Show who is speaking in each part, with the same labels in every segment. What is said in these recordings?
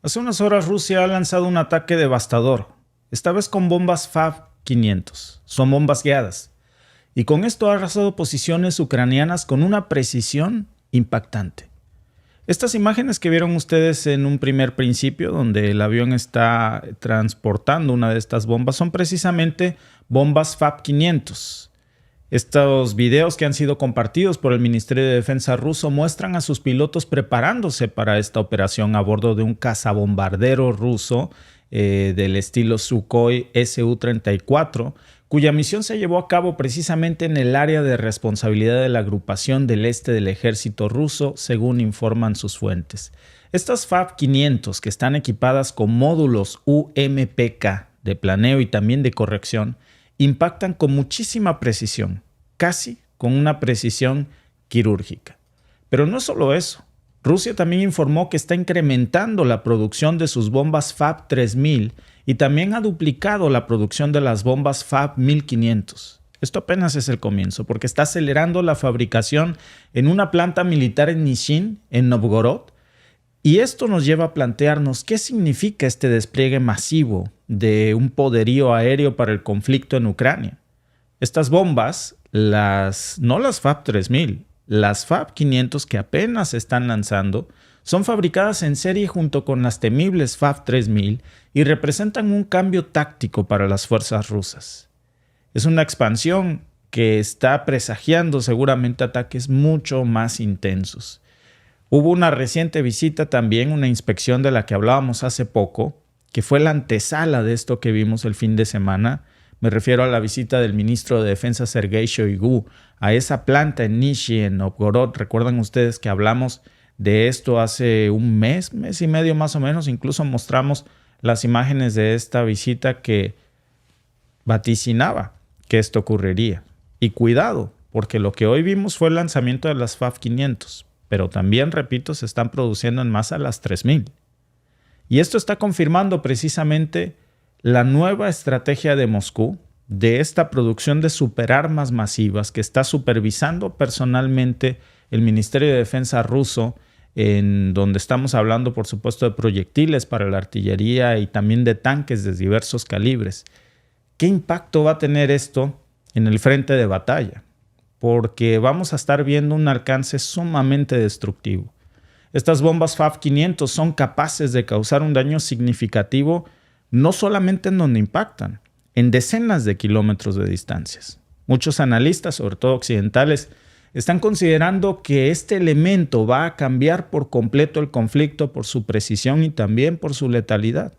Speaker 1: Hace unas horas Rusia ha lanzado un ataque devastador, esta vez con bombas FAB-500. Son bombas guiadas. Y con esto ha arrasado posiciones ucranianas con una precisión impactante. Estas imágenes que vieron ustedes en un primer principio, donde el avión está transportando una de estas bombas, son precisamente bombas FAB-500. Estos videos que han sido compartidos por el Ministerio de Defensa ruso muestran a sus pilotos preparándose para esta operación a bordo de un cazabombardero ruso del estilo Sukhoi Su-34, cuya misión se llevó a cabo precisamente en el área de responsabilidad de la agrupación del este del ejército ruso, según informan sus fuentes. Estas FAB-500, que están equipadas con módulos UMPK de planeo y también de corrección, impactan con muchísima precisión, casi con una precisión quirúrgica. Pero no solo eso. Rusia también informó que está incrementando la producción de sus bombas FAB-3000 y también ha duplicado la producción de las bombas FAB-1500. Esto apenas es el comienzo, porque está acelerando la fabricación en una planta militar en Nishin, en Novgorod. Y esto nos lleva a plantearnos qué significa este despliegue masivo de un poderío aéreo para el conflicto en Ucrania. Estas bombas, no las FAB-3000, las FAB-500 que apenas se están lanzando, son fabricadas en serie junto con las temibles FAB-3000 y representan un cambio táctico para las fuerzas rusas. Es una expansión que está presagiando seguramente ataques mucho más intensos. Hubo una reciente visita también, una inspección de la que hablábamos hace poco, que fue la antesala de esto que vimos el fin de semana. Me refiero a la visita del ministro de Defensa Sergei Shoigu a esa planta en Nishi, en Novgorod. Recuerdan ustedes que hablamos de esto hace un mes y medio más o menos. Incluso mostramos las imágenes de esta visita que vaticinaba que esto ocurriría. Y cuidado, porque lo que hoy vimos fue el lanzamiento de las FAB-500. Pero también, repito, se están produciendo en masa las 3000. Y esto está confirmando precisamente la nueva estrategia de Moscú de esta producción de superarmas masivas que está supervisando personalmente el Ministerio de Defensa ruso, en donde estamos hablando, por supuesto, de proyectiles para la artillería y también de tanques de diversos calibres. ¿Qué impacto va a tener esto en el frente de batalla? Porque vamos a estar viendo un alcance sumamente destructivo. Estas bombas FAB-500 son capaces de causar un daño significativo no solamente en donde impactan, en decenas de kilómetros de distancias. Muchos analistas, sobre todo occidentales, están considerando que este elemento va a cambiar por completo el conflicto por su precisión y también por su letalidad.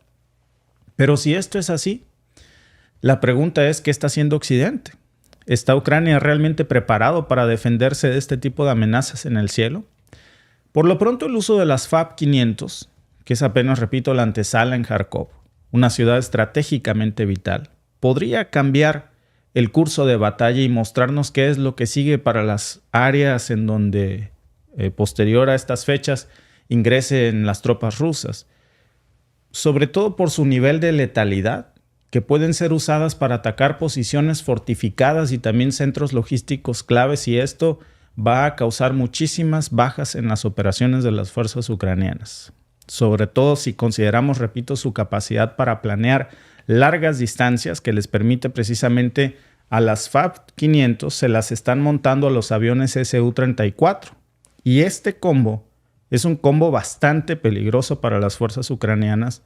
Speaker 1: Pero si esto es así, la pregunta es, ¿qué está haciendo Occidente? ¿Está Ucrania realmente preparado para defenderse de este tipo de amenazas en el cielo? Por lo pronto, el uso de las FAB-500, que es apenas, repito, la antesala en Kharkov, una ciudad estratégicamente vital, podría cambiar el curso de batalla y mostrarnos qué es lo que sigue para las áreas en donde, posterior a estas fechas, ingresen las tropas rusas. Sobre todo por su nivel de letalidad, que pueden ser usadas para atacar posiciones fortificadas y también centros logísticos claves, y esto va a causar muchísimas bajas en las operaciones de las fuerzas ucranianas. Sobre todo si consideramos, repito, su capacidad para planear largas distancias que les permite precisamente a las FAB-500 se las están montando a los aviones Su-34. Y este combo es un combo bastante peligroso para las fuerzas ucranianas,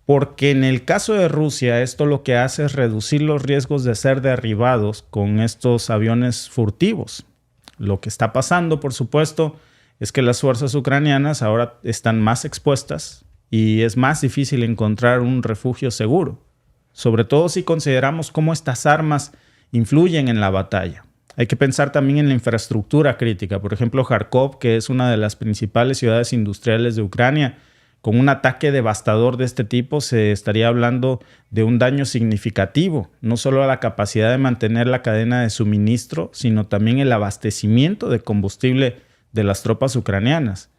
Speaker 1: porque en el caso de Rusia esto lo que hace es reducir los riesgos de ser derribados con estos aviones furtivos. Lo que está pasando, por supuesto, es que las fuerzas ucranianas ahora están más expuestas y es más difícil encontrar un refugio seguro, sobre todo si consideramos cómo estas armas influyen en la batalla. Hay que pensar también en la infraestructura crítica. Por ejemplo, Kharkov, que es una de las principales ciudades industriales de Ucrania, con un ataque devastador de este tipo se estaría hablando de un daño significativo, no solo a la capacidad de mantener la cadena de suministro, sino también el abastecimiento de combustible de las tropas ucranianas.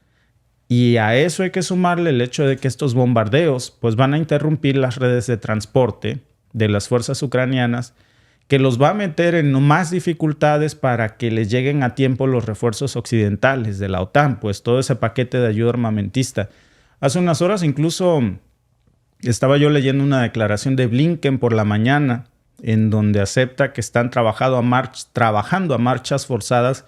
Speaker 1: Y a eso hay que sumarle el hecho de que estos bombardeos pues, van a interrumpir las redes de transporte de las fuerzas ucranianas, que los va a meter en más dificultades para que les lleguen a tiempo los refuerzos occidentales de la OTAN, pues todo ese paquete de ayuda armamentista. Hace unas horas incluso estaba yo leyendo una declaración de Blinken por la mañana en donde acepta que están trabajando a marchas forzadas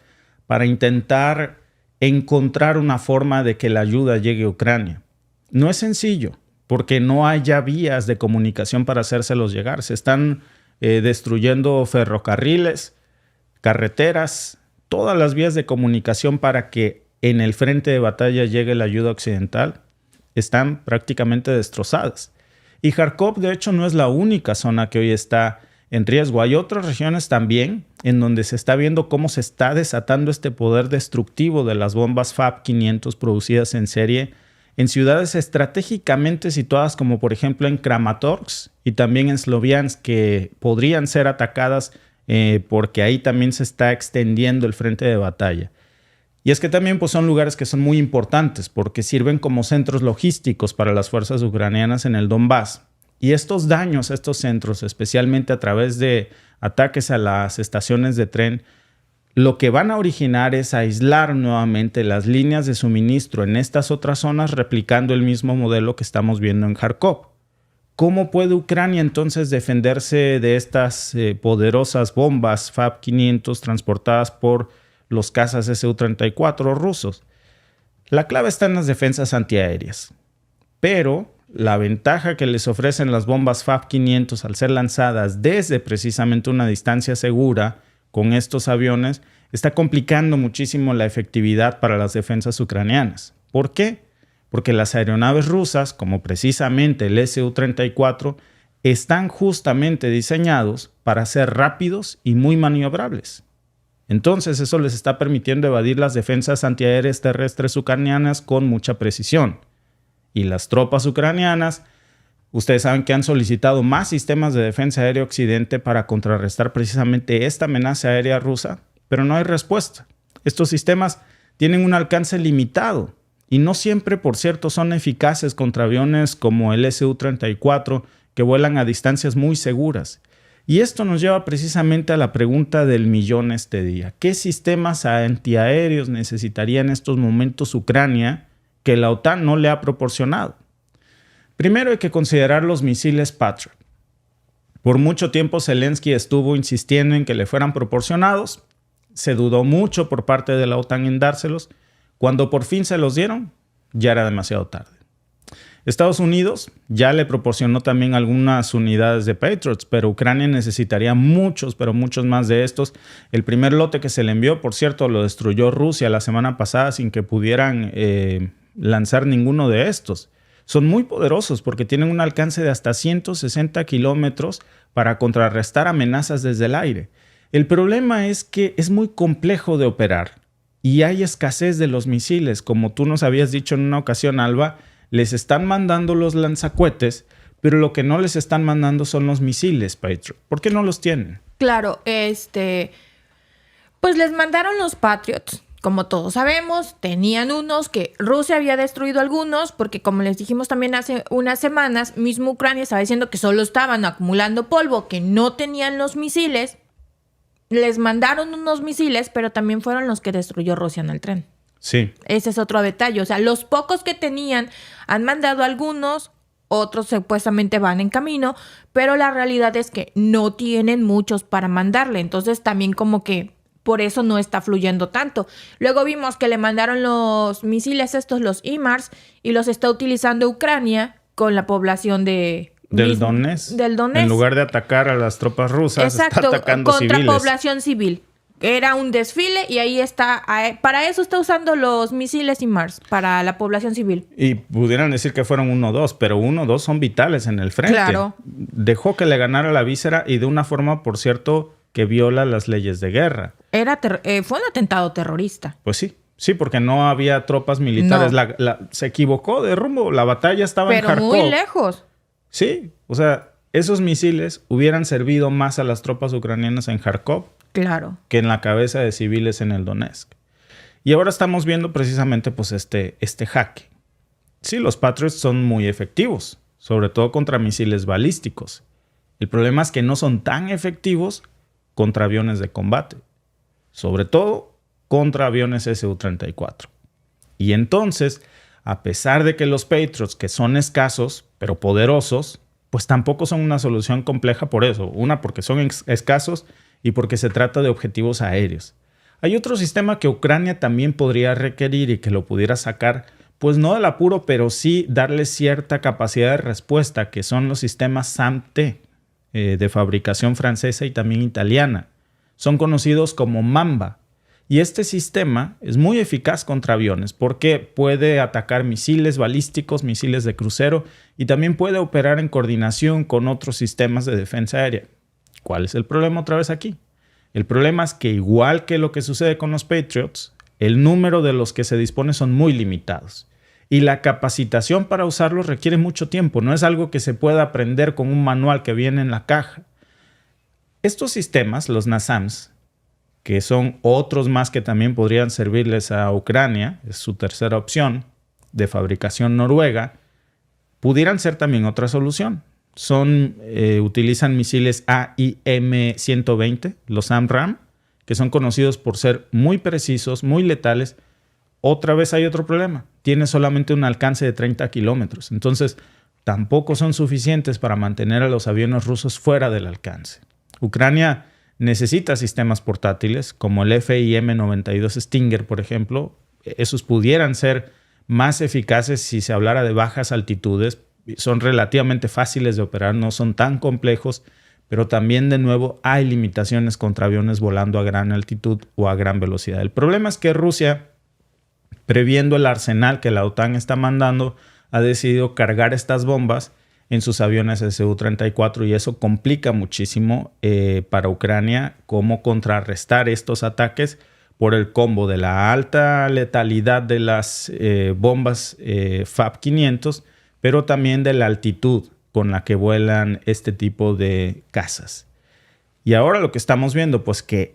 Speaker 1: para intentar encontrar una forma de que la ayuda llegue a Ucrania. No es sencillo, porque no hay ya vías de comunicación para hacérselos llegar. Se están destruyendo ferrocarriles, carreteras, todas las vías de comunicación para que en el frente de batalla llegue la ayuda occidental están prácticamente destrozadas. Y Kharkov, de hecho, no es la única zona que hoy está en riesgo. Hay otras regiones también en donde se está viendo cómo se está desatando este poder destructivo de las bombas FAB-500 producidas en serie en ciudades estratégicamente situadas como por ejemplo en Kramatorsk y también en Sloviansk, que podrían ser atacadas porque ahí también se está extendiendo el frente de batalla. Y es que también pues, son lugares que son muy importantes porque sirven como centros logísticos para las fuerzas ucranianas en el Donbass. Y estos daños a estos centros, especialmente a través de ataques a las estaciones de tren, lo que van a originar es aislar nuevamente las líneas de suministro en estas otras zonas, replicando el mismo modelo que estamos viendo en Kharkov. ¿Cómo puede Ucrania entonces defenderse de estas poderosas bombas FAB-500 transportadas por los cazas Su-34 rusos? La clave está en las defensas antiaéreas. Pero la ventaja que les ofrecen las bombas FAB-500 al ser lanzadas desde precisamente una distancia segura con estos aviones está complicando muchísimo la efectividad para las defensas ucranianas. ¿Por qué? Porque las aeronaves rusas, como precisamente el Su-34, están justamente diseñados para ser rápidos y muy maniobrables. Entonces eso les está permitiendo evadir las defensas antiaéreas terrestres ucranianas con mucha precisión. Y las tropas ucranianas, ustedes saben que han solicitado más sistemas de defensa aérea occidente para contrarrestar precisamente esta amenaza aérea rusa, pero no hay respuesta. Estos sistemas tienen un alcance limitado y no siempre, por cierto, son eficaces contra aviones como el Su-34 que vuelan a distancias muy seguras. Y esto nos lleva precisamente a la pregunta del millón este día. ¿Qué sistemas antiaéreos necesitaría en estos momentos Ucrania que la OTAN no le ha proporcionado? Primero hay que considerar los misiles Patriot. Por mucho tiempo Zelensky estuvo insistiendo en que le fueran proporcionados. Se dudó mucho por parte de la OTAN en dárselos. Cuando por fin se los dieron, ya era demasiado tarde. Estados Unidos ya le proporcionó también algunas unidades de Patriots, pero Ucrania necesitaría muchos, pero muchos más de estos. El primer lote que se le envió, por cierto, lo destruyó Rusia la semana pasada sin que pudieran lanzar ninguno de estos. Son muy poderosos porque tienen un alcance de hasta 160 kilómetros para contrarrestar amenazas desde el aire. El problema es que es muy complejo de operar y hay escasez de los misiles. Como tú nos habías dicho en una ocasión, Alba, les están mandando los lanzacohetes, pero lo que no les están mandando son los misiles, Patriot. ¿Por qué no los tienen?
Speaker 2: Claro, pues les mandaron los Patriots. Como todos sabemos, tenían unos que Rusia había destruido algunos, porque como les dijimos también hace unas semanas, mismo Ucrania estaba diciendo que solo estaban acumulando polvo, que no tenían los misiles. Les mandaron unos misiles, pero también fueron los que destruyó Rusia en el tren.
Speaker 1: Sí.
Speaker 2: Ese es otro detalle. O sea, los pocos que tenían han mandado algunos, otros supuestamente van en camino, pero la realidad es que no tienen muchos para mandarle. Entonces también como que por eso no está fluyendo tanto. Luego vimos que le mandaron los misiles estos, los HIMARS, y los está utilizando Ucrania con la población
Speaker 1: del Donetsk. En lugar de atacar a las tropas rusas,
Speaker 2: exacto,
Speaker 1: está atacando
Speaker 2: contra
Speaker 1: civiles.
Speaker 2: Población civil. Era un desfile y ahí está. Para eso está usando los misiles HIMARS, para la población civil.
Speaker 1: Y pudieran decir que fueron 1 o 2, pero 1 o 2 son vitales en el frente.
Speaker 2: Claro.
Speaker 1: Dejó que le ganara la víscera y de una forma, por cierto, que viola las leyes de guerra.
Speaker 2: Fue un atentado terrorista.
Speaker 1: Pues sí. Sí, porque no había tropas militares.
Speaker 2: No.
Speaker 1: Se equivocó de rumbo. La batalla estaba en Kharkov.
Speaker 2: Pero muy lejos.
Speaker 1: Sí. O sea, esos misiles hubieran servido más a las tropas ucranianas en Kharkov.
Speaker 2: Claro.
Speaker 1: Que en la cabeza de civiles en el Donetsk. Y ahora estamos viendo precisamente pues este jaque. Sí, los Patriots son muy efectivos, sobre todo contra misiles balísticos. El problema es que no son tan efectivos contra aviones de combate, sobre todo contra aviones Su-34. Y entonces a pesar de que los Patriots, que son escasos, pero poderosos, pues tampoco son una solución compleja por eso. Una, porque son escasos y porque se trata de objetivos aéreos. Hay otro sistema que Ucrania también podría requerir y que lo pudiera sacar, pues no del apuro, pero sí darle cierta capacidad de respuesta, que son los sistemas SAM-T, de fabricación francesa y también italiana. Son conocidos como Mamba. Y este sistema es muy eficaz contra aviones porque puede atacar misiles balísticos, misiles de crucero y también puede operar en coordinación con otros sistemas de defensa aérea. ¿Cuál es el problema otra vez aquí? El problema es que, igual que lo que sucede con los Patriots, el número de los que se dispone son muy limitados. Y la capacitación para usarlos requiere mucho tiempo. No es algo que se pueda aprender con un manual que viene en la caja. Estos sistemas, los NASAMS, que son otros más que también podrían servirles a Ucrania, es su tercera opción, de fabricación noruega, pudieran ser también otra solución. Utilizan misiles AIM-120, los AMRAAM, que son conocidos por ser muy precisos, muy letales. Otra vez hay otro problema. Tiene solamente un alcance de 30 kilómetros. Entonces, tampoco son suficientes para mantener a los aviones rusos fuera del alcance. Ucrania necesita sistemas portátiles como el FIM-92 Stinger, por ejemplo. Esos pudieran ser más eficaces si se hablara de bajas altitudes. Son relativamente fáciles de operar, no son tan complejos, pero también, de nuevo, hay limitaciones contra aviones volando a gran altitud o a gran velocidad. El problema es que Rusia, previendo el arsenal que la OTAN está mandando, ha decidido cargar estas bombas en sus aviones Su-34 y eso complica muchísimo para Ucrania cómo contrarrestar estos ataques por el combo de la alta letalidad de las bombas FAB-500, pero también de la altitud con la que vuelan este tipo de cazas. Y ahora lo que estamos viendo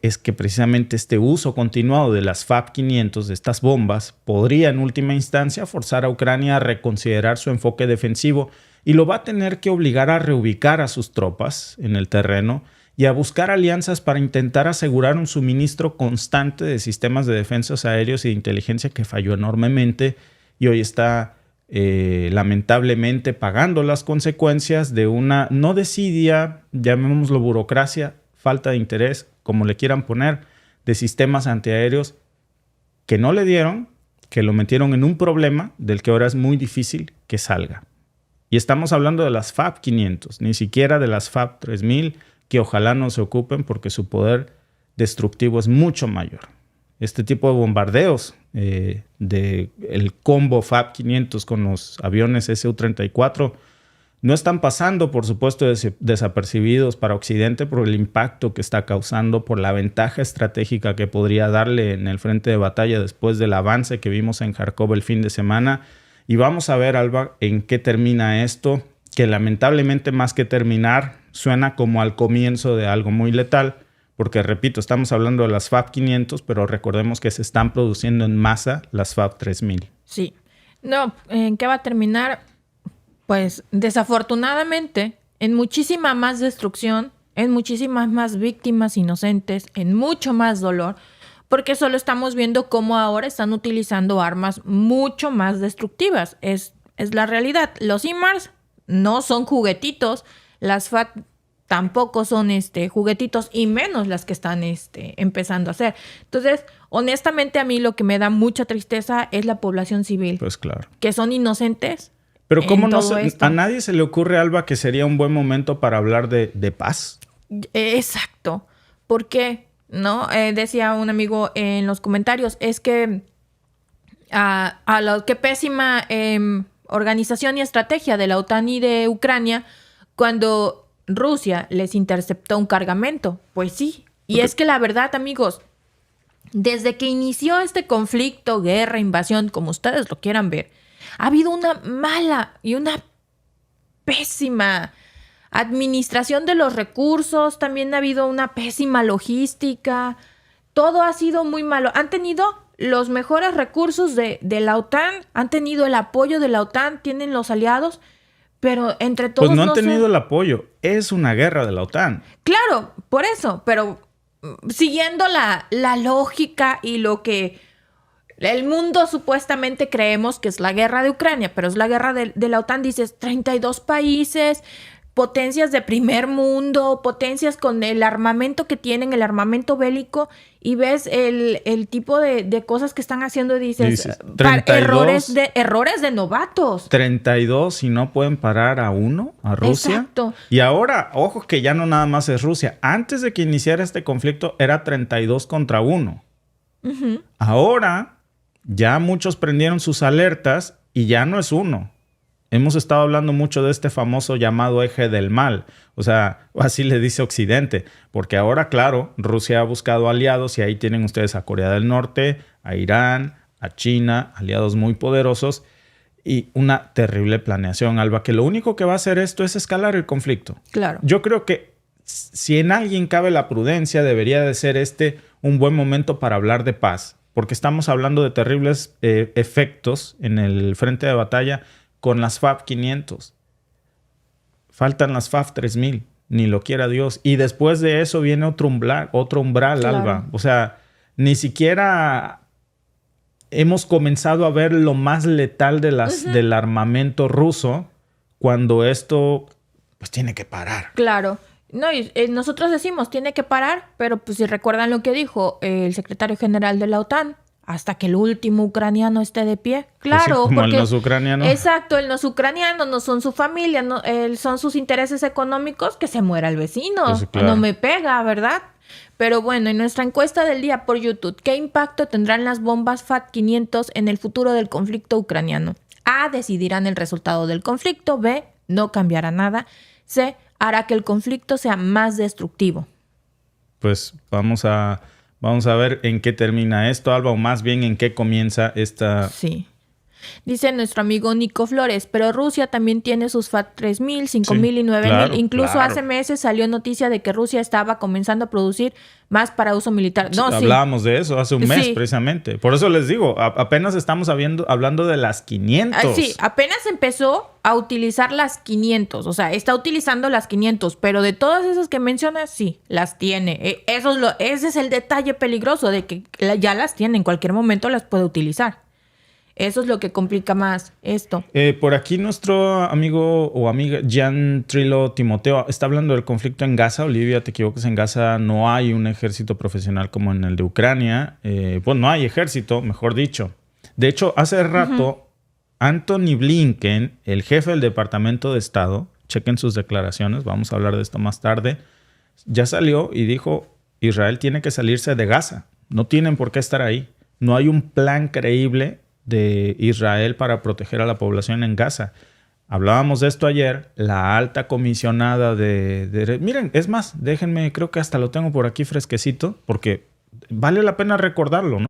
Speaker 1: es que precisamente este uso continuado de las FAB-500, de estas bombas, podría en última instancia forzar a Ucrania a reconsiderar su enfoque defensivo y lo va a tener que obligar a reubicar a sus tropas en el terreno y a buscar alianzas para intentar asegurar un suministro constante de sistemas de defensas aéreos y de inteligencia que falló enormemente y hoy está lamentablemente pagando las consecuencias de una no desidia, llamémoslo burocracia, falta de interés, como le quieran poner, de sistemas antiaéreos que no le dieron, que lo metieron en un problema del que ahora es muy difícil que salga. Y estamos hablando de las FAB-500, ni siquiera de las FAB-3000, que ojalá no se ocupen porque su poder destructivo es mucho mayor. Este tipo de bombardeos del combo FAB-500 con los aviones Su-34 no están pasando, por supuesto, desapercibidos para Occidente por el impacto que está causando, por la ventaja estratégica que podría darle en el frente de batalla después del avance que vimos en Kharkov el fin de semana. Y vamos a ver, Alba, en qué termina esto, que lamentablemente, más que terminar, suena como al comienzo de algo muy letal, porque, repito, estamos hablando de las FAB-500, pero recordemos que se están produciendo en masa las FAB-3000.
Speaker 2: Sí. No, ¿en qué va a terminar? Pues, desafortunadamente, en muchísima más destrucción, en muchísimas más víctimas inocentes, en mucho más dolor, porque solo estamos viendo cómo ahora están utilizando armas mucho más destructivas. Es la realidad. Los HIMARS no son juguetitos, las FAB tampoco son juguetitos, y menos las que están empezando a hacer. Entonces, honestamente, a mí lo que me da mucha tristeza es la población civil.
Speaker 1: Pues claro.
Speaker 2: Que son inocentes.
Speaker 1: Pero ¿cómo a nadie se le ocurre, Alba, que sería un buen momento para hablar de paz?
Speaker 2: Exacto. ¿Por qué? ¿No? Decía un amigo en los comentarios, es que a la que pésima organización y estrategia de la OTAN y de Ucrania cuando Rusia les interceptó un cargamento. Pues sí. Y es que la verdad, amigos, desde que inició este conflicto, guerra, invasión, como ustedes lo quieran ver, ha habido una mala y una pésima administración de los recursos, también ha habido una pésima logística, todo ha sido muy malo. Han tenido los mejores recursos de la OTAN, han tenido el apoyo de la OTAN, tienen los aliados, pero entre todos...
Speaker 1: Pues no han tenido el apoyo, es una guerra de la OTAN.
Speaker 2: Claro, por eso, pero siguiendo la lógica y lo que el mundo supuestamente creemos que es la guerra de Ucrania, pero es la guerra de la OTAN. Dices, 32 países, potencias de primer mundo, potencias con el armamento que tienen, el armamento bélico, y ves el tipo de cosas que están haciendo y dices
Speaker 1: 32,
Speaker 2: errores de novatos.
Speaker 1: 32 y no pueden parar a uno, a Rusia.
Speaker 2: Exacto.
Speaker 1: Y ahora, ojo que ya no nada más es Rusia. Antes de que iniciara este conflicto era 32 contra 1. Uh-huh. Ahora ya muchos prendieron sus alertas y ya no es uno. Hemos estado hablando mucho de este famoso llamado eje del mal. O sea, así le dice Occidente. Porque ahora, claro, Rusia ha buscado aliados y ahí tienen ustedes a Corea del Norte, a Irán, a China, aliados muy poderosos y una terrible planeación, Alba, que lo único que va a hacer esto es escalar el conflicto.
Speaker 2: Claro.
Speaker 1: Yo creo que si en alguien cabe la prudencia, debería de ser un buen momento para hablar de paz. Porque estamos hablando de terribles efectos en el frente de batalla con las FAB 500. Faltan las FAB 3000, ni lo quiera Dios. Y después de eso viene otro umbral, claro. Alba. O sea, ni siquiera hemos comenzado a ver lo más letal del armamento ruso cuando esto pues tiene que parar.
Speaker 2: Claro. No, y nosotros decimos tiene que parar, pero pues si recuerdan lo que dijo el secretario general de la OTAN, hasta que el último ucraniano esté de pie. Claro,
Speaker 1: pues sí, como
Speaker 2: porque
Speaker 1: el no ucraniano.
Speaker 2: Exacto, el no ucraniano no son su familia, no, son sus intereses económicos, que se muera el vecino. Pues claro. No me pega, ¿verdad? Pero bueno, en nuestra encuesta del día por YouTube, ¿qué impacto tendrán las bombas FAB-500 en el futuro del conflicto ucraniano? A, decidirán el resultado del conflicto. B, no cambiará nada. C, hará que el conflicto sea más destructivo.
Speaker 1: Pues vamos a ver en qué termina esto, Alba, o más bien en qué comienza esta...
Speaker 2: Sí. Dice nuestro amigo Nico Flores, pero Rusia también tiene sus FAB 3000, 5000 y 9000. Claro, incluso hace meses salió noticia de que Rusia estaba comenzando a producir más para uso militar. No,
Speaker 1: hablábamos de eso hace un mes precisamente. Por eso les digo, apenas estamos hablando de las 500.
Speaker 2: Sí, apenas empezó a utilizar las 500. O sea, está utilizando las 500, pero de todas esas que mencionas, sí, las tiene. Ese es el detalle peligroso de que ya las tiene. En cualquier momento las puede utilizar. Eso es lo que complica más esto.
Speaker 1: Por aquí nuestro amigo o amiga Gian Trilo Timoteo está hablando del conflicto en Gaza. Olivia, te equivocas, en Gaza no hay un ejército profesional como en el de Ucrania. Pues no hay ejército, mejor dicho. De hecho, hace rato, Anthony Blinken, el jefe del Departamento de Estado, chequen sus declaraciones, vamos a hablar de esto más tarde, ya salió y dijo, Israel tiene que salirse de Gaza. No tienen por qué estar ahí. No hay un plan creíble de Israel para proteger a la población en Gaza. Hablábamos de esto ayer, la alta comisionada miren, es más, déjenme, creo que hasta lo tengo por aquí fresquecito, porque vale la pena recordarlo, ¿no?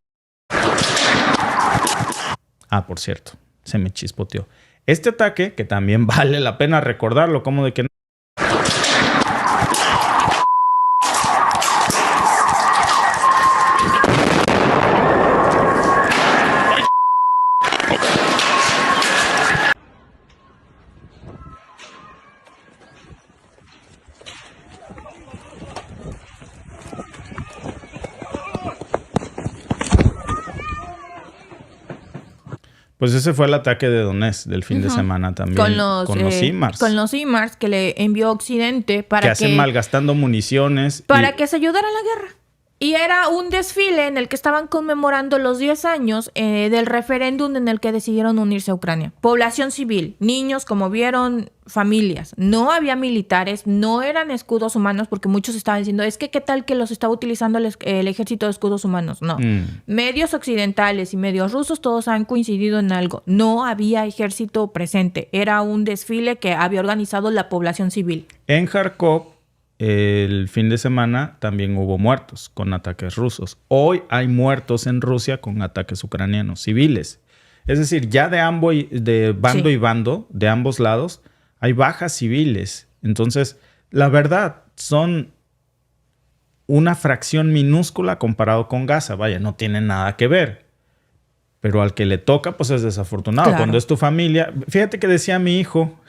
Speaker 1: Ah, por cierto, se me chispoteó. Este ataque, que también vale la pena recordarlo, como de que no. Pues ese fue el ataque de Donetsk del fin de semana también. Con los HIMARS.
Speaker 2: Con los HIMARS que le envió Occidente para que...
Speaker 1: hacen malgastando municiones.
Speaker 2: Para que se ayudara a la guerra. Y era un desfile en el que estaban conmemorando los 10 años del referéndum en el que decidieron unirse a Ucrania. Población civil, niños, como vieron, familias. No había militares, no eran escudos humanos, porque muchos estaban diciendo, es que qué tal que los estaba utilizando el ejército de escudos humanos. No. Medios occidentales y medios rusos todos han coincidido en algo. No había ejército presente. Era un desfile que había organizado la población civil.
Speaker 1: En Kharkov, el fin de semana también hubo muertos con ataques rusos. Hoy hay muertos en Rusia con ataques ucranianos, civiles. Es decir, ya de bando y bando, de ambos lados, hay bajas civiles. Entonces, la verdad, son una fracción minúscula comparado con Gaza. Vaya, no tiene nada que ver. Pero al que le toca, pues es desafortunado. Claro. Cuando es tu familia... Fíjate que decía mi hijo...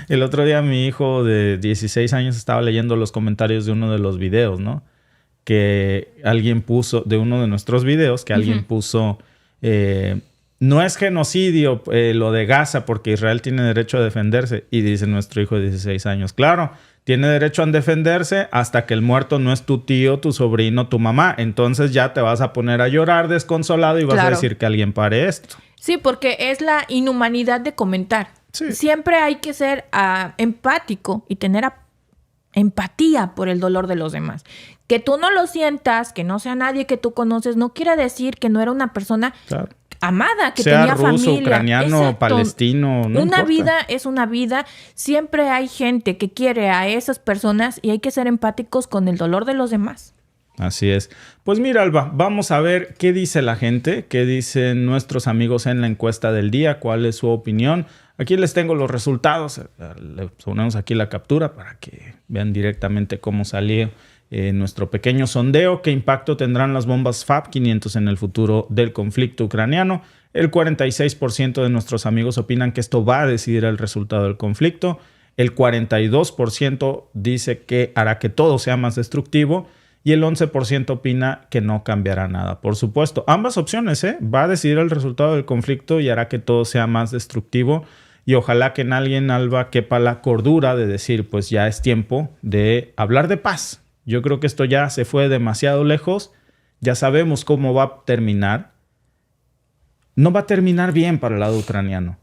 Speaker 1: El otro día mi hijo de 16 años estaba leyendo los comentarios de uno de los videos, ¿no? Que alguien puso... De uno de nuestros videos, que alguien puso... No es genocidio lo de Gaza porque Israel tiene derecho a defenderse. Y dice nuestro hijo de 16 años, claro, tiene derecho a defenderse hasta que el muerto no es tu tío, tu sobrino, tu mamá. Entonces ya te vas a poner a llorar desconsolado y vas a decir que alguien pare esto.
Speaker 2: Sí, porque es la inhumanidad de comentar. Sí. Siempre hay que ser empático y tener empatía por el dolor de los demás. Que tú no lo sientas, que no sea nadie que tú conoces, no quiere decir que no era una persona amada, que sea tenía ruso, familia.
Speaker 1: Ucraniano, exacto, palestino, no
Speaker 2: una
Speaker 1: importa.
Speaker 2: Vida es una vida. Siempre hay gente que quiere a esas personas y hay que ser empáticos con el dolor de los demás.
Speaker 1: Así es. Pues mira, Alba, vamos a ver qué dice la gente, qué dicen nuestros amigos en la encuesta del día, cuál es su opinión. Aquí les tengo los resultados. Les ponemos aquí la captura para que vean directamente cómo salió nuestro pequeño sondeo. ¿Qué impacto tendrán las bombas FAB-500 en el futuro del conflicto ucraniano? El 46% de nuestros amigos opinan que esto va a decidir el resultado del conflicto. El 42% dice que hará que todo sea más destructivo. Y el 11% opina que no cambiará nada. Por supuesto, ambas opciones, va a decidir el resultado del conflicto y hará que todo sea más destructivo. Y ojalá que en alguien, Alba, quepa la cordura de decir, pues ya es tiempo de hablar de paz. Yo creo que esto ya se fue demasiado lejos. Ya sabemos cómo va a terminar. No va a terminar bien para el lado ucraniano.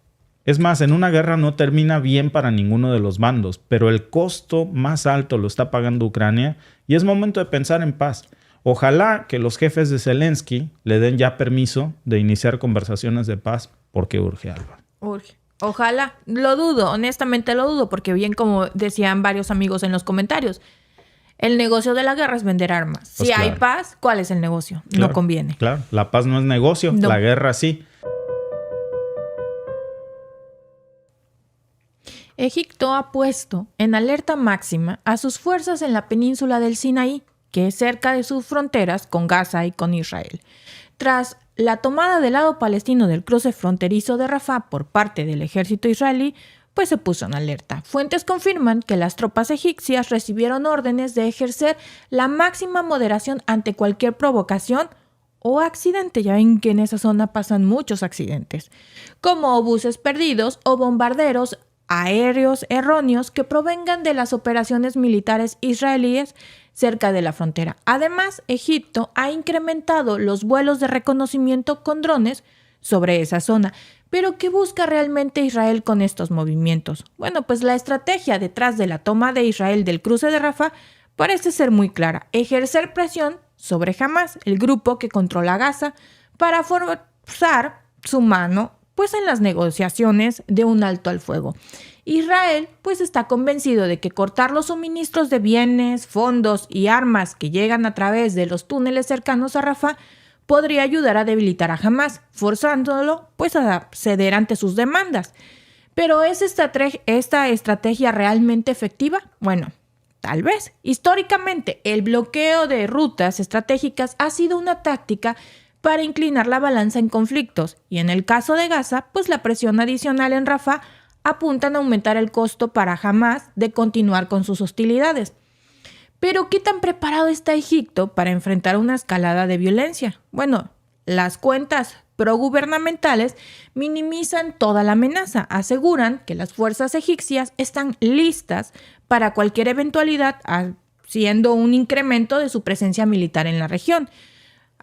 Speaker 1: Es más, en una guerra no termina bien para ninguno de los bandos, pero el costo más alto lo está pagando Ucrania y es momento de pensar en paz. Ojalá que los jefes de Zelensky le den ya permiso de iniciar conversaciones de paz porque urge, Alba.
Speaker 2: Urge. Ojalá. Lo dudo, honestamente lo dudo, porque bien como decían varios amigos en los comentarios, el negocio de la guerra es vender armas. Pues si hay paz, ¿cuál es el negocio? Claro, no conviene.
Speaker 1: Claro, la paz no es negocio, no. La guerra sí.
Speaker 2: Egipto ha puesto en alerta máxima a sus fuerzas en la península del Sinaí, que es cerca de sus fronteras con Gaza y con Israel. Tras la tomada del lado palestino del cruce fronterizo de Rafah por parte del ejército israelí, pues se puso en alerta. Fuentes confirman que las tropas egipcias recibieron órdenes de ejercer la máxima moderación ante cualquier provocación o accidente. Ya ven que en esa zona pasan muchos accidentes, como obuses perdidos o bombarderos aéreos erróneos que provengan de las operaciones militares israelíes cerca de la frontera. Además, Egipto ha incrementado los vuelos de reconocimiento con drones sobre esa zona. ¿Pero qué busca realmente Israel con estos movimientos? Bueno, pues la estrategia detrás de la toma de Israel del cruce de Rafah parece ser muy clara: ejercer presión sobre Hamás, el grupo que controla Gaza, para forzar su mano pues en las negociaciones de un alto al fuego. Israel pues está convencido de que cortar los suministros de bienes, fondos y armas que llegan a través de los túneles cercanos a Rafah podría ayudar a debilitar a Hamás, forzándolo pues a ceder ante sus demandas. ¿Pero es esta estrategia realmente efectiva? Bueno, tal vez. Históricamente, el bloqueo de rutas estratégicas ha sido una táctica para inclinar la balanza en conflictos, y en el caso de Gaza, pues la presión adicional en Rafah apuntan a aumentar el costo para Hamás de continuar con sus hostilidades. Pero ¿qué tan preparado está Egipto para enfrentar una escalada de violencia? Bueno, las cuentas progubernamentales minimizan toda la amenaza, aseguran que las fuerzas egipcias están listas para cualquier eventualidad, haciendo un incremento de su presencia militar en la región.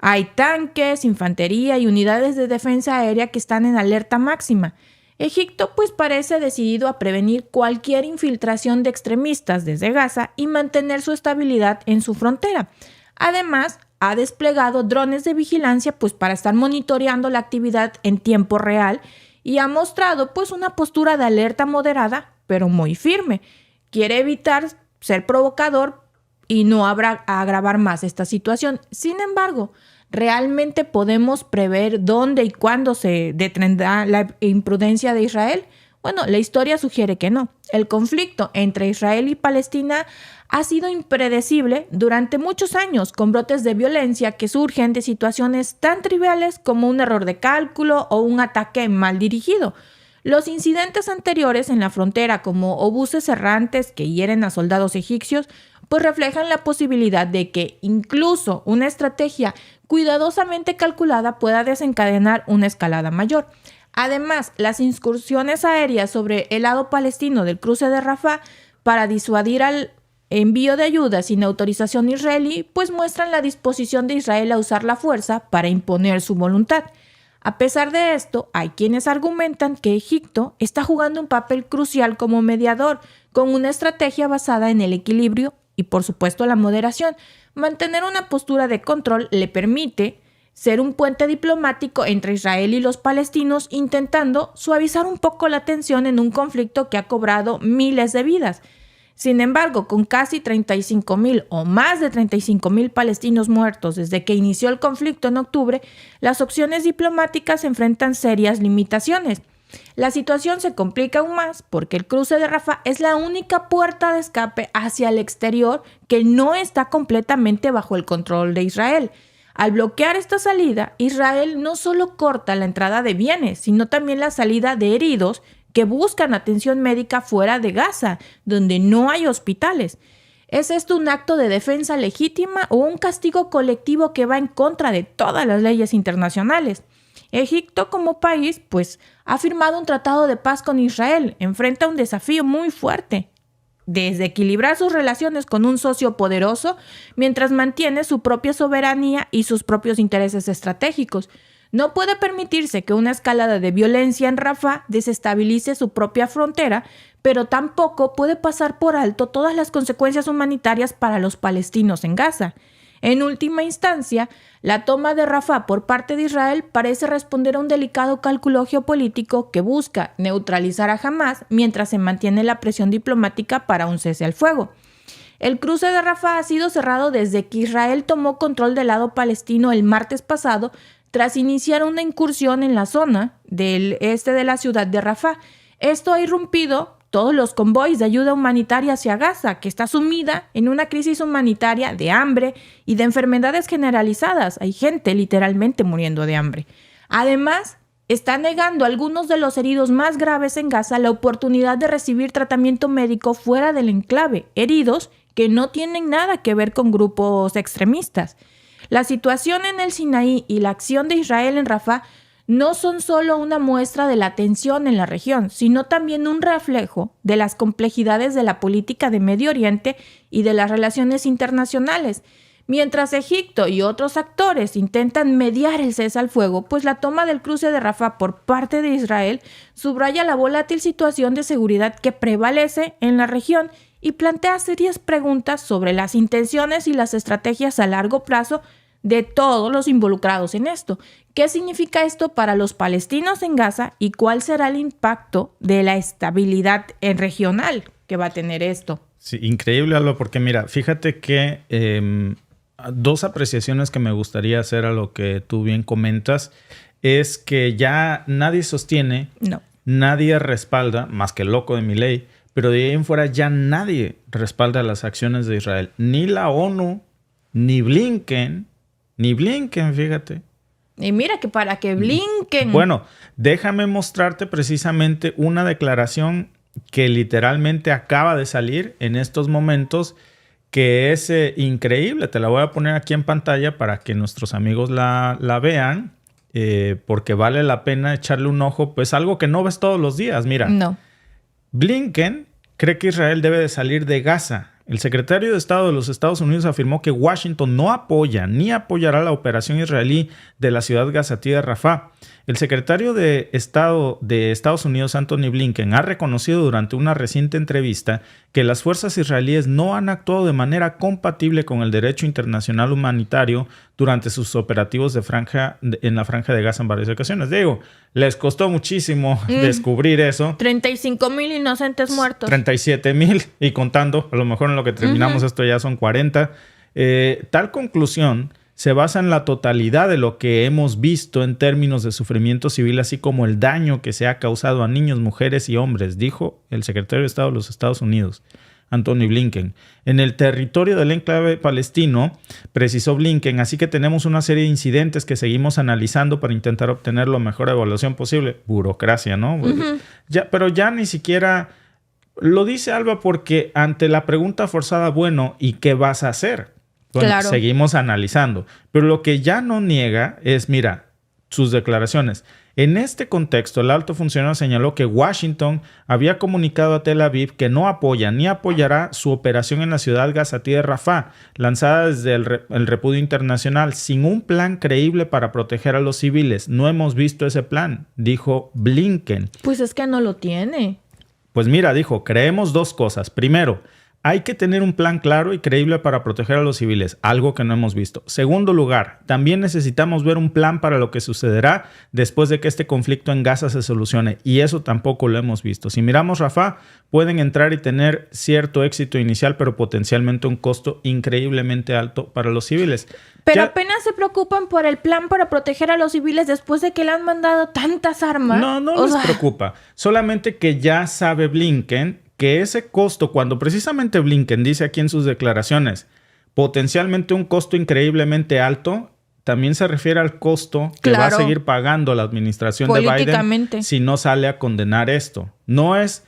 Speaker 2: Hay tanques, infantería y unidades de defensa aérea que están en alerta máxima. Egipto pues parece decidido a prevenir cualquier infiltración de extremistas desde Gaza y mantener su estabilidad en su frontera. Además, ha desplegado drones de vigilancia pues para estar monitoreando la actividad en tiempo real y ha mostrado pues una postura de alerta moderada, pero muy firme. Quiere evitar ser provocador y no agravar más esta situación. Sin embargo, ¿realmente podemos prever dónde y cuándo se detendrá la imprudencia de Israel? Bueno, la historia sugiere que no. El conflicto entre Israel y Palestina ha sido impredecible durante muchos años, con brotes de violencia que surgen de situaciones tan triviales como un error de cálculo o un ataque mal dirigido. Los incidentes anteriores en la frontera, como obuses errantes que hieren a soldados egipcios, pues reflejan la posibilidad de que incluso una estrategia cuidadosamente calculada pueda desencadenar una escalada mayor. Además, las incursiones aéreas sobre el lado palestino del cruce de Rafah para disuadir al envío de ayuda sin autorización israelí, pues muestran la disposición de Israel a usar la fuerza para imponer su voluntad. A pesar de esto, hay quienes argumentan que Egipto está jugando un papel crucial como mediador, con una estrategia basada en el equilibrio y, por supuesto, la moderación. Mantener una postura de control le permite ser un puente diplomático entre Israel y los palestinos, intentando suavizar un poco la tensión en un conflicto que ha cobrado miles de vidas. Sin embargo, con casi 35,000 o más de 35,000 palestinos muertos desde que inició el conflicto en octubre, las opciones diplomáticas enfrentan serias limitaciones. La situación se complica aún más porque el cruce de Rafah es la única puerta de escape hacia el exterior que no está completamente bajo el control de Israel. Al bloquear esta salida, Israel no solo corta la entrada de bienes, sino también la salida de heridos que buscan atención médica fuera de Gaza, donde no hay hospitales. ¿Es esto un acto de defensa legítima o un castigo colectivo que va en contra de todas las leyes internacionales? Egipto como país, pues, ha firmado un tratado de paz con Israel, enfrenta un desafío muy fuerte, desde equilibrar sus relaciones con un socio poderoso mientras mantiene su propia soberanía y sus propios intereses estratégicos. No puede permitirse que una escalada de violencia en Rafah desestabilice su propia frontera, pero tampoco puede pasar por alto todas las consecuencias humanitarias para los palestinos en Gaza. En última instancia, la toma de Rafah por parte de Israel parece responder a un delicado cálculo geopolítico que busca neutralizar a Hamás mientras se mantiene la presión diplomática para un cese al fuego. El cruce de Rafah ha sido cerrado desde que Israel tomó control del lado palestino el martes pasado, tras iniciar una incursión en la zona del este de la ciudad de Rafah. Esto ha irrumpido todos los convoys de ayuda humanitaria hacia Gaza, que está sumida en una crisis humanitaria de hambre y de enfermedades generalizadas. Hay gente literalmente muriendo de hambre. Además, está negando a algunos de los heridos más graves en Gaza la oportunidad de recibir tratamiento médico fuera del enclave, heridos que no tienen nada que ver con grupos extremistas. La situación en el Sinaí y la acción de Israel en Rafah no son solo una muestra de la tensión en la región, sino también un reflejo de las complejidades de la política de Medio Oriente y de las relaciones internacionales. Mientras Egipto y otros actores intentan mediar el cese al fuego, pues la toma del cruce de Rafah por parte de Israel subraya la volátil situación de seguridad que prevalece en la región y plantea serias preguntas sobre las intenciones y las estrategias a largo plazo de todos los involucrados en esto. ¿Qué significa esto para los palestinos en Gaza y cuál será el impacto de la estabilidad regional que va a tener esto?
Speaker 1: Sí, increíble, Alba, porque mira, fíjate que dos apreciaciones que me gustaría hacer a lo que tú bien comentas es que ya nadie sostiene, nadie respalda, más que el loco de Milei, pero de ahí en fuera ya nadie respalda las acciones de Israel. Ni la ONU, ni Blinken, fíjate.
Speaker 2: Y mira que para que Blinken...
Speaker 1: Bueno, déjame mostrarte precisamente una declaración que literalmente acaba de salir en estos momentos, que es increíble. Te la voy a poner aquí en pantalla para que nuestros amigos la vean, porque vale la pena echarle un ojo. Pues algo que no ves todos los días, mira.
Speaker 2: No.
Speaker 1: Blinken cree que Israel debe de salir de Gaza. El secretario de Estado de los Estados Unidos afirmó que Washington no apoya ni apoyará la operación israelí de la ciudad gazatí de Rafah. El secretario de Estado de Estados Unidos, Anthony Blinken, ha reconocido durante una reciente entrevista que las fuerzas israelíes no han actuado de manera compatible con el derecho internacional humanitario durante sus operativos en la franja de Gaza en varias ocasiones. Digo, les costó muchísimo descubrir eso.
Speaker 2: 35,000 inocentes muertos.
Speaker 1: 37,000 y contando. A lo mejor en lo que terminamos esto ya son 40. Tal conclusión se basa en la totalidad de lo que hemos visto en términos de sufrimiento civil, así como el daño que se ha causado a niños, mujeres y hombres, dijo el secretario de Estado de los Estados Unidos, Anthony Blinken. En el territorio del enclave palestino, precisó Blinken, así que tenemos una serie de incidentes que seguimos analizando para intentar obtener la mejor evaluación posible. Burocracia, ¿no? Pero ya ni siquiera Lo dice Alba porque ante la pregunta forzada, bueno, ¿y qué vas a hacer? Bueno,
Speaker 2: Claro.
Speaker 1: seguimos analizando. Pero lo que ya no niega es, mira, sus declaraciones. En este contexto, el alto funcionario señaló que Washington había comunicado a Tel Aviv que no apoya ni apoyará su operación en la ciudad gazatí de Rafah, lanzada desde el repudio internacional, sin un plan creíble para proteger a los civiles. No hemos visto ese plan, dijo Blinken.
Speaker 2: Pues es que no lo tiene.
Speaker 1: Pues mira, dijo, creemos dos cosas. Primero, hay que tener un plan claro y creíble para proteger a los civiles, algo que no hemos visto. Segundo lugar, también necesitamos ver un plan para lo que sucederá después de que este conflicto en Gaza se solucione, y eso tampoco lo hemos visto. Si miramos Rafah, pueden entrar y tener cierto éxito inicial, pero potencialmente un costo increíblemente alto para los civiles.
Speaker 2: Pero
Speaker 1: Ya-
Speaker 2: apenas se preocupan por el plan para proteger a los civiles después de que le han mandado tantas armas.
Speaker 1: No
Speaker 2: O
Speaker 1: les
Speaker 2: sea,
Speaker 1: preocupa. Solamente que ya sabe Blinken que ese costo, cuando precisamente Blinken dice aquí en sus declaraciones, potencialmente un costo increíblemente alto, también se refiere al costo que va a
Speaker 2: Claro.
Speaker 1: seguir pagando la administración de Biden
Speaker 2: Políticamente.
Speaker 1: si no sale a condenar esto. No es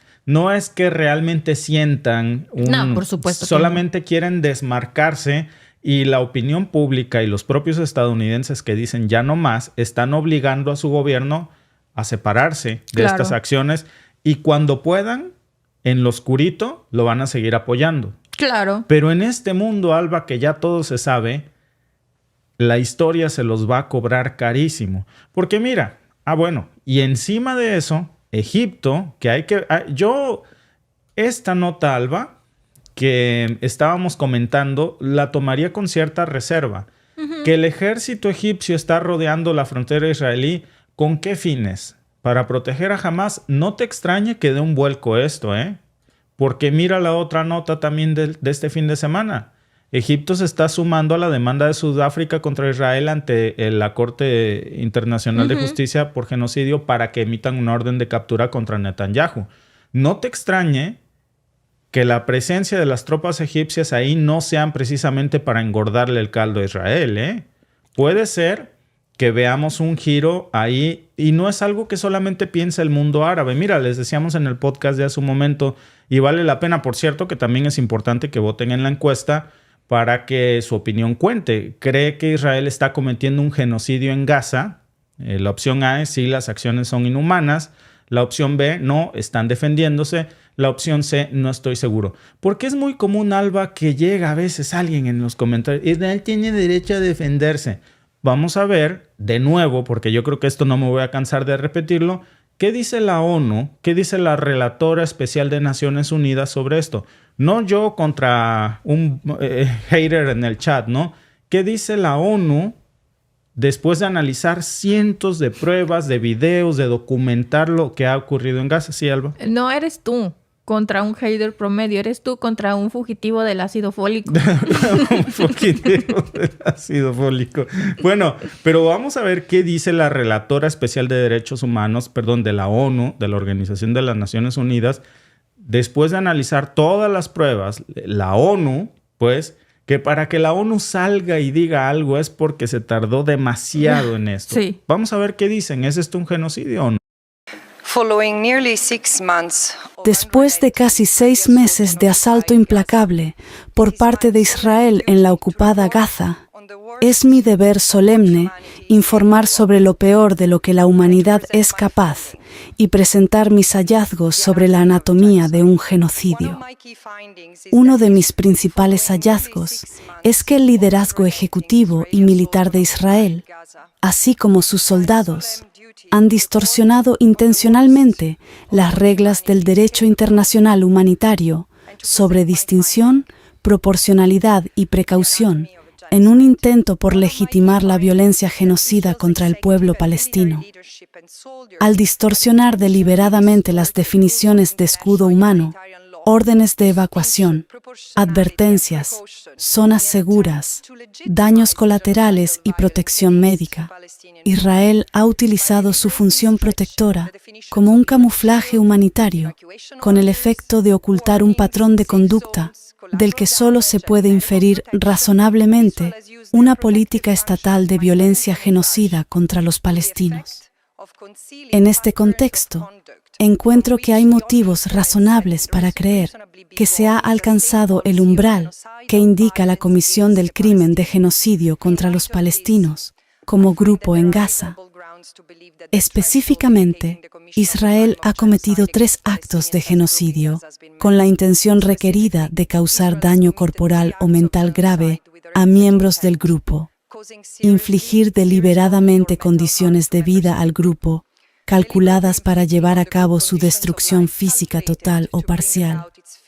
Speaker 1: que realmente sientan
Speaker 2: No, por supuesto que
Speaker 1: solamente quieren desmarcarse, y la opinión pública y los propios estadounidenses que dicen ya no más están obligando a su gobierno a separarse de
Speaker 2: Claro.
Speaker 1: estas acciones, y cuando puedan, en lo oscurito, lo van a seguir apoyando.
Speaker 2: Claro.
Speaker 1: Pero en este mundo, Alba, que ya todo se sabe, la historia se los va a cobrar carísimo. Porque mira, bueno, y encima de eso, Egipto, que hay que... esta nota, Alba, que estábamos comentando, la tomaría con cierta reserva. Que el ejército egipcio está rodeando la frontera israelí, ¿con qué fines? Para proteger a Hamás. No te extrañe que dé un vuelco esto, ¿eh? Porque mira la otra nota también de este fin de semana. Egipto se está sumando a la demanda de Sudáfrica contra Israel ante la Corte Internacional de Justicia por genocidio para que emitan una orden de captura contra Netanyahu. No te extrañe que la presencia de las tropas egipcias ahí no sean precisamente para engordarle el caldo a Israel, ¿eh? Puede ser que veamos un giro ahí, y no es algo que solamente piensa el mundo árabe. Mira, les decíamos en el podcast de hace un momento, y vale la pena, por cierto, que también es importante que voten en la encuesta para que su opinión cuente. ¿Cree que Israel está cometiendo un genocidio en Gaza? La opción A es sí, las acciones son inhumanas. La opción B, no, están defendiéndose. La opción C, no estoy seguro. Porque es muy común, Alba, que llega a veces alguien en los comentarios: Israel tiene derecho a defenderse. Vamos a ver de nuevo, porque yo creo que esto no me voy a cansar de repetirlo, ¿qué dice la ONU? ¿Qué dice la relatora especial de Naciones Unidas sobre esto? No yo contra un hater en el chat, ¿no? ¿Qué dice la ONU después de analizar cientos de pruebas, de videos, de documentar lo que ha ocurrido en Gaza? Sí, Alba.
Speaker 2: No eres tú contra un hater promedio, eres tú contra un fugitivo del ácido fólico.
Speaker 1: Un fugitivo del ácido fólico. Bueno, pero vamos a ver qué dice la relatora especial de derechos humanos, de la ONU, de la Organización de las Naciones Unidas, después de analizar todas las pruebas. La ONU, pues, que para que la ONU salga y diga algo es porque se tardó demasiado en esto.
Speaker 2: Sí.
Speaker 1: Vamos a ver qué dicen. ¿Es esto un genocidio o no?
Speaker 3: Después de casi 6 meses de asalto implacable por parte de Israel en la ocupada Gaza, es mi deber solemne informar sobre lo peor de lo que la humanidad es capaz y presentar mis hallazgos sobre la anatomía de un genocidio. Uno de mis principales hallazgos es que el liderazgo ejecutivo y militar de Israel, así como sus soldados, han distorsionado intencionalmente las reglas del derecho internacional humanitario sobre distinción, proporcionalidad y precaución en un intento por legitimar la violencia genocida contra el pueblo palestino. Al distorsionar deliberadamente las definiciones de escudo humano, órdenes de evacuación, advertencias, zonas seguras, daños colaterales y protección médica, Israel ha utilizado su función protectora como un camuflaje humanitario, con el efecto de ocultar un patrón de conducta del que solo se puede inferir razonablemente una política estatal de violencia genocida contra los palestinos. En este contexto, encuentro que hay motivos razonables para creer que se ha alcanzado el umbral que indica la comisión del crimen de genocidio contra los palestinos como grupo en Gaza. Específicamente, Israel ha cometido 3 actos de genocidio con la intención requerida de causar daño corporal o mental grave a miembros del grupo, infligir deliberadamente condiciones de vida al grupo calculadas para llevar a cabo su destrucción física total o parcial,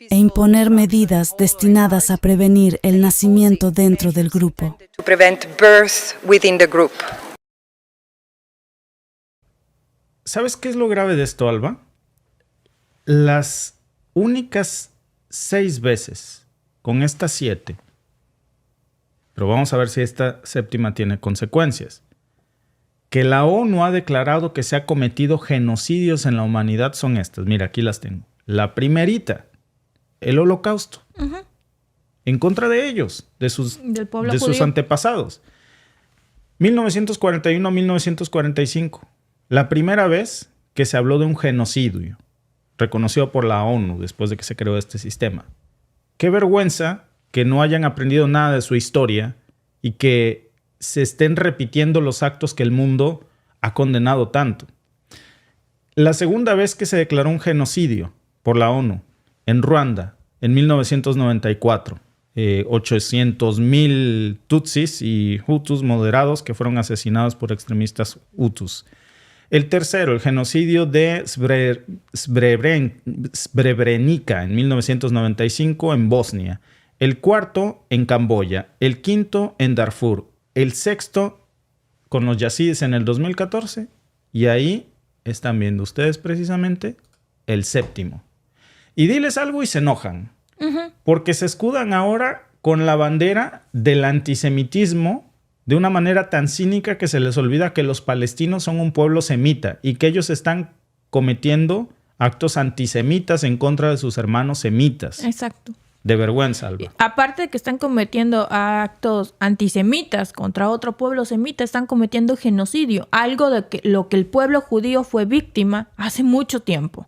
Speaker 3: e imponer medidas destinadas a prevenir el nacimiento dentro del grupo.
Speaker 1: ¿Sabes qué es lo grave de esto, Alba? Las únicas 6 veces, con estas 7, pero vamos a ver si esta 7ª tiene consecuencias, que la ONU ha declarado que se ha cometido genocidios en la humanidad son estas. Mira, aquí las tengo. La primerita, el Holocausto. En contra de ellos, de sus antepasados. 1941-1945. La primera vez que se habló de un genocidio, reconocido por la ONU después de que se creó este sistema. Qué vergüenza que no hayan aprendido nada de su historia y que se estén repitiendo los actos que el mundo ha condenado tanto. La segunda vez que se declaró un genocidio por la ONU, en Ruanda, en 1994. 800,000 Tutsis y Hutus moderados que fueron asesinados por extremistas Hutus. El tercero, el genocidio de Srebrenica en 1995 en Bosnia. El cuarto en Camboya. El quinto en Darfur. El sexto con los yazidis en el 2014. Y ahí están viendo ustedes precisamente el 7º. Y diles algo y se enojan. Porque se escudan ahora con la bandera del antisemitismo de una manera tan cínica que se les olvida que los palestinos son un pueblo semita y que ellos están cometiendo actos antisemitas en contra de sus hermanos semitas.
Speaker 2: Exacto.
Speaker 1: De vergüenza, Alba.
Speaker 2: Aparte de que están cometiendo actos antisemitas contra otro pueblo semita, están cometiendo genocidio, algo de lo que el pueblo judío fue víctima hace mucho tiempo.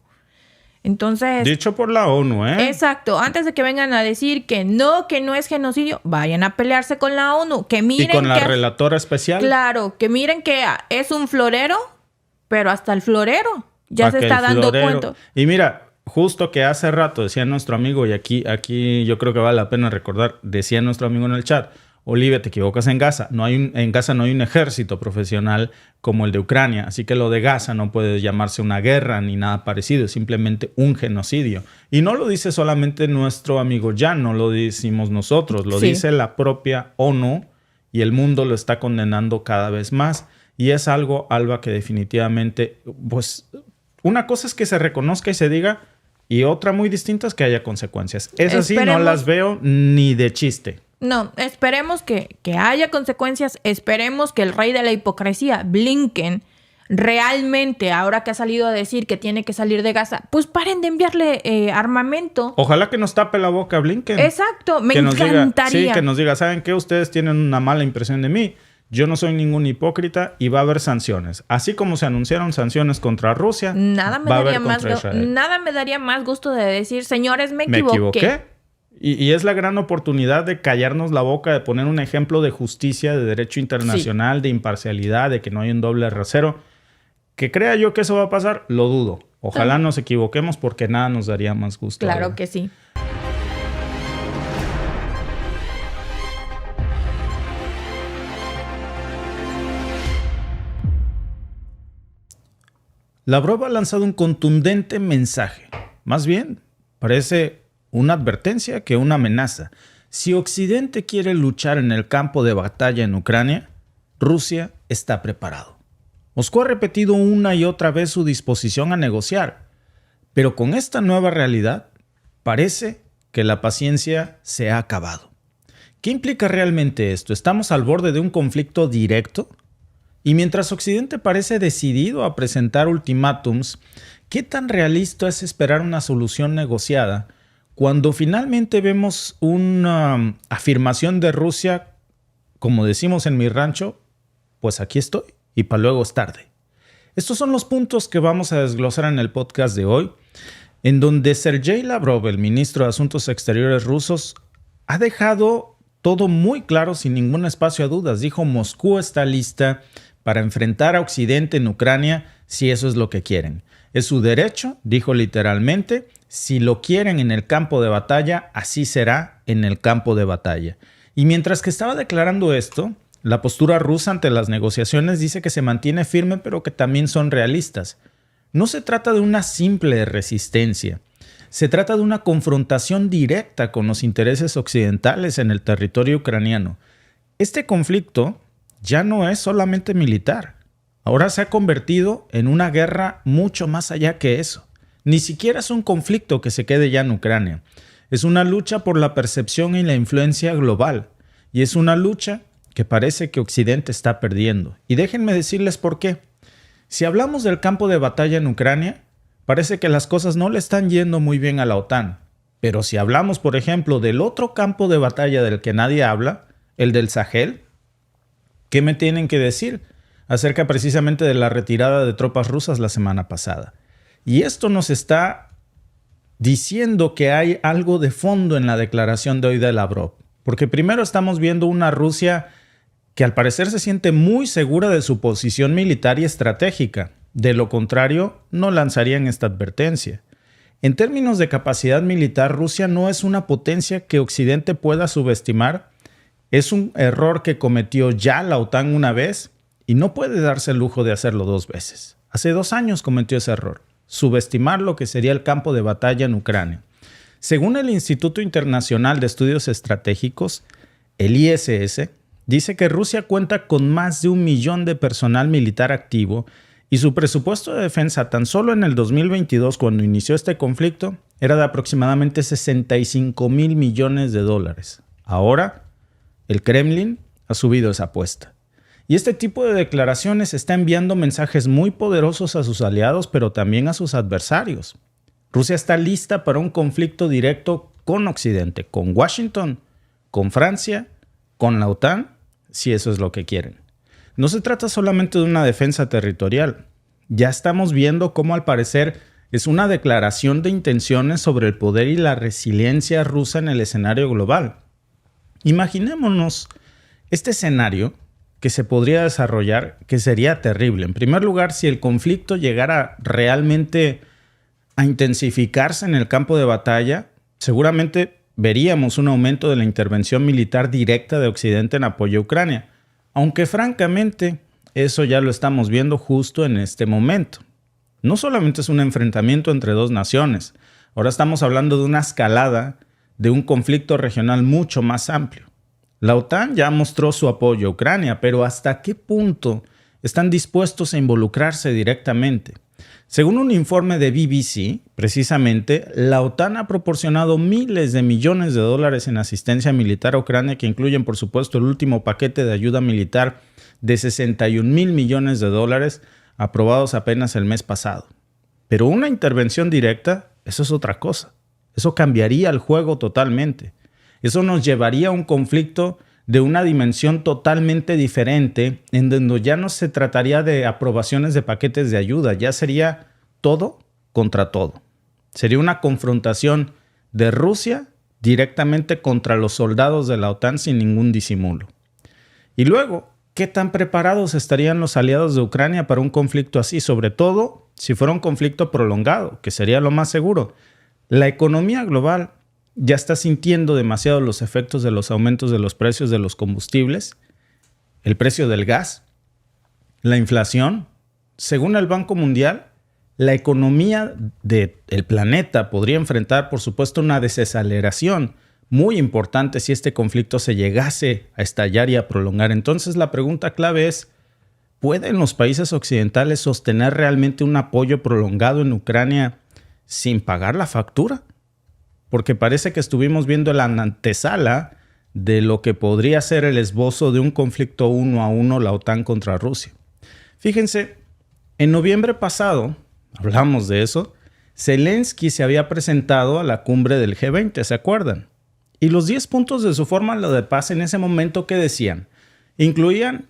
Speaker 2: Entonces,
Speaker 1: dicho por la ONU, ¿eh?
Speaker 2: Exacto. Antes de que vengan a decir que no es genocidio, vayan a pelearse con la ONU. Que miren
Speaker 1: y con la relatora especial.
Speaker 2: Claro, que miren que es un florero, pero hasta el florero ya se está dando cuenta.
Speaker 1: Y mira, justo que hace rato decía nuestro amigo, y aquí yo creo que vale la pena recordar, decía nuestro amigo en el chat, Olivia, te equivocas en Gaza. En Gaza no hay un ejército profesional como el de Ucrania. Así que lo de Gaza no puede llamarse una guerra ni nada parecido. Es simplemente un genocidio. Y no lo dice solamente nuestro amigo Jan, no lo decimos nosotros. Lo dice la propia ONU y el mundo lo está condenando cada vez más. Y es algo, Alba, que definitivamente, pues, una cosa es que se reconozca y se diga, y otra muy distinta es que haya consecuencias. Esas sí no las veo ni de chiste.
Speaker 2: No, esperemos que haya consecuencias. Esperemos que el rey de la hipocresía, Blinken, realmente, ahora que ha salido a decir que tiene que salir de Gaza, pues paren de enviarle armamento.
Speaker 1: Ojalá que nos tape la boca Blinken.
Speaker 2: Exacto, me encantaría.
Speaker 1: Que nos diga, ¿saben qué? Ustedes tienen una mala impresión de mí. Yo no soy ningún hipócrita y va a haber sanciones. Así como se anunciaron sanciones contra Rusia,
Speaker 2: nada me daría más gusto de decir, señores, me equivoqué.
Speaker 1: Y es la gran oportunidad de callarnos la boca, de poner un ejemplo de justicia, de derecho internacional, de imparcialidad, de que no hay un doble rasero. Que crea yo que eso va a pasar, lo dudo. Ojalá nos equivoquemos porque nada nos daría más gusto.
Speaker 2: Claro que sí.
Speaker 1: Lavrov ha lanzado un contundente mensaje. Más bien, parece una advertencia que una amenaza. Si Occidente quiere luchar en el campo de batalla en Ucrania, Rusia está preparado. Moscú ha repetido una y otra vez su disposición a negociar, pero con esta nueva realidad parece que la paciencia se ha acabado. ¿Qué implica realmente esto? ¿Estamos al borde de un conflicto directo? Y mientras Occidente parece decidido a presentar ultimátums, ¿qué tan realista es esperar una solución negociada cuando finalmente vemos una afirmación de Rusia, como decimos en mi rancho, pues aquí estoy y para luego es tarde? Estos son los puntos que vamos a desglosar en el podcast de hoy, en donde Sergei Lavrov, el ministro de Asuntos Exteriores rusos, ha dejado todo muy claro sin ningún espacio a dudas. Dijo: Moscú está lista para enfrentar a Occidente en Ucrania si eso es lo que quieren. Es su derecho, dijo literalmente. Si lo quieren en el campo de batalla, así será en el campo de batalla. Y mientras que estaba declarando esto, la postura rusa ante las negociaciones dice que se mantiene firme, pero que también son realistas. No se trata de una simple resistencia. Se trata de una confrontación directa con los intereses occidentales en el territorio ucraniano. Este conflicto ya no es solamente militar. Ahora se ha convertido en una guerra mucho más allá que eso. Ni siquiera es un conflicto que se quede ya en Ucrania. Es una lucha por la percepción y la influencia global. Y es una lucha que parece que Occidente está perdiendo. Y déjenme decirles por qué. Si hablamos del campo de batalla en Ucrania, parece que las cosas no le están yendo muy bien a la OTAN. Pero si hablamos, por ejemplo, del otro campo de batalla del que nadie habla, el del Sahel, ¿qué me tienen que decir acerca precisamente de la retirada de tropas rusas la semana pasada? Y esto nos está diciendo que hay algo de fondo en la declaración de hoy de Lavrov. Porque primero estamos viendo una Rusia que al parecer se siente muy segura de su posición militar y estratégica. De lo contrario, no lanzarían esta advertencia. En términos de capacidad militar, Rusia no es una potencia que Occidente pueda subestimar. Es un error que cometió ya la OTAN una vez y no puede darse el lujo de hacerlo dos veces. Hace 2 años cometió ese error: subestimar lo que sería el campo de batalla en Ucrania. Según el Instituto Internacional de Estudios Estratégicos, el ISS, dice que Rusia cuenta con más de 1 millón de personal militar activo y su presupuesto de defensa tan solo en el 2022, cuando inició este conflicto, era de aproximadamente $65 mil millones de dólares. Ahora, el Kremlin ha subido esa apuesta. Y este tipo de declaraciones está enviando mensajes muy poderosos a sus aliados, pero también a sus adversarios. Rusia está lista para un conflicto directo con Occidente, con Washington, con Francia, con la OTAN, si eso es lo que quieren. No se trata solamente de una defensa territorial. Ya estamos viendo cómo al parecer es una declaración de intenciones sobre el poder y la resiliencia rusa en el escenario global. Imaginémonos este escenario que se podría desarrollar, que sería terrible. En primer lugar, si el conflicto llegara realmente a intensificarse en el campo de batalla, seguramente veríamos un aumento de la intervención militar directa de Occidente en apoyo a Ucrania. Aunque francamente, eso ya lo estamos viendo justo en este momento. No solamente es un enfrentamiento entre dos naciones, ahora estamos hablando de una escalada de un conflicto regional mucho más amplio. La OTAN ya mostró su apoyo a Ucrania, pero ¿hasta qué punto están dispuestos a involucrarse directamente? Según un informe de BBC, precisamente, la OTAN ha proporcionado miles de millones de dólares en asistencia militar a Ucrania, que incluyen, por supuesto, el último paquete de ayuda militar de 61 mil millones de dólares aprobados apenas el mes pasado. Pero una intervención directa, eso es otra cosa. Eso cambiaría el juego totalmente. Eso nos llevaría a un conflicto de una dimensión totalmente diferente, en donde ya no se trataría de aprobaciones de paquetes de ayuda, ya sería todo contra todo. Sería una confrontación de Rusia directamente contra los soldados de la OTAN sin ningún disimulo. Y luego, ¿qué tan preparados estarían los aliados de Ucrania para un conflicto así? Sobre todo si fuera un conflicto prolongado, que sería lo más seguro. La economía global ya está sintiendo demasiado los efectos de los aumentos de los precios de los combustibles, el precio del gas, la inflación. Según el Banco Mundial, la economía del planeta podría enfrentar, por supuesto, una desaceleración muy importante si este conflicto se llegase a estallar y a prolongar. Entonces, la pregunta clave es: ¿pueden los países occidentales sostener realmente un apoyo prolongado en Ucrania sin pagar la factura? Porque parece que estuvimos viendo la antesala de lo que podría ser el esbozo de un conflicto 1 a 1 la OTAN contra Rusia. Fíjense, en noviembre pasado, hablamos de eso, Zelensky se había presentado a la cumbre del G20, ¿se acuerdan? Y los 10 puntos de su fórmula de paz en ese momento, ¿qué decían? Incluían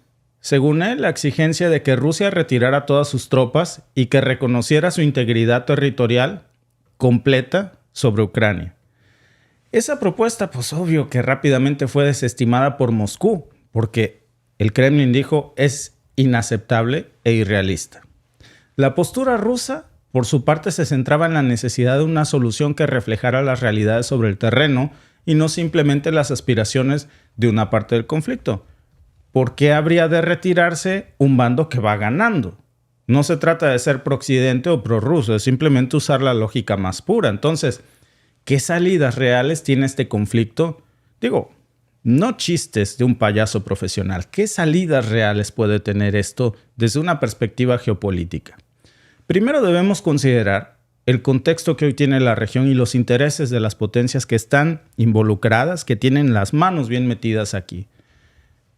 Speaker 1: Según él, la exigencia de que Rusia retirara todas sus tropas y que reconociera su integridad territorial completa sobre Ucrania. Esa propuesta, pues obvio que rápidamente fue desestimada por Moscú, porque el Kremlin dijo es inaceptable e irrealista. La postura rusa, por su parte, se centraba en la necesidad de una solución que reflejara las realidades sobre el terreno y no simplemente las aspiraciones de una parte del conflicto. ¿Por qué habría de retirarse un bando que va ganando? No se trata de ser pro-occidente o pro-ruso, es simplemente usar la lógica más pura. Entonces, ¿qué salidas reales tiene este conflicto? Digo, no chistes de un payaso profesional. ¿Qué salidas reales puede tener esto desde una perspectiva geopolítica? Primero debemos considerar el contexto que hoy tiene la región y los intereses de las potencias que están involucradas, que tienen las manos bien metidas aquí.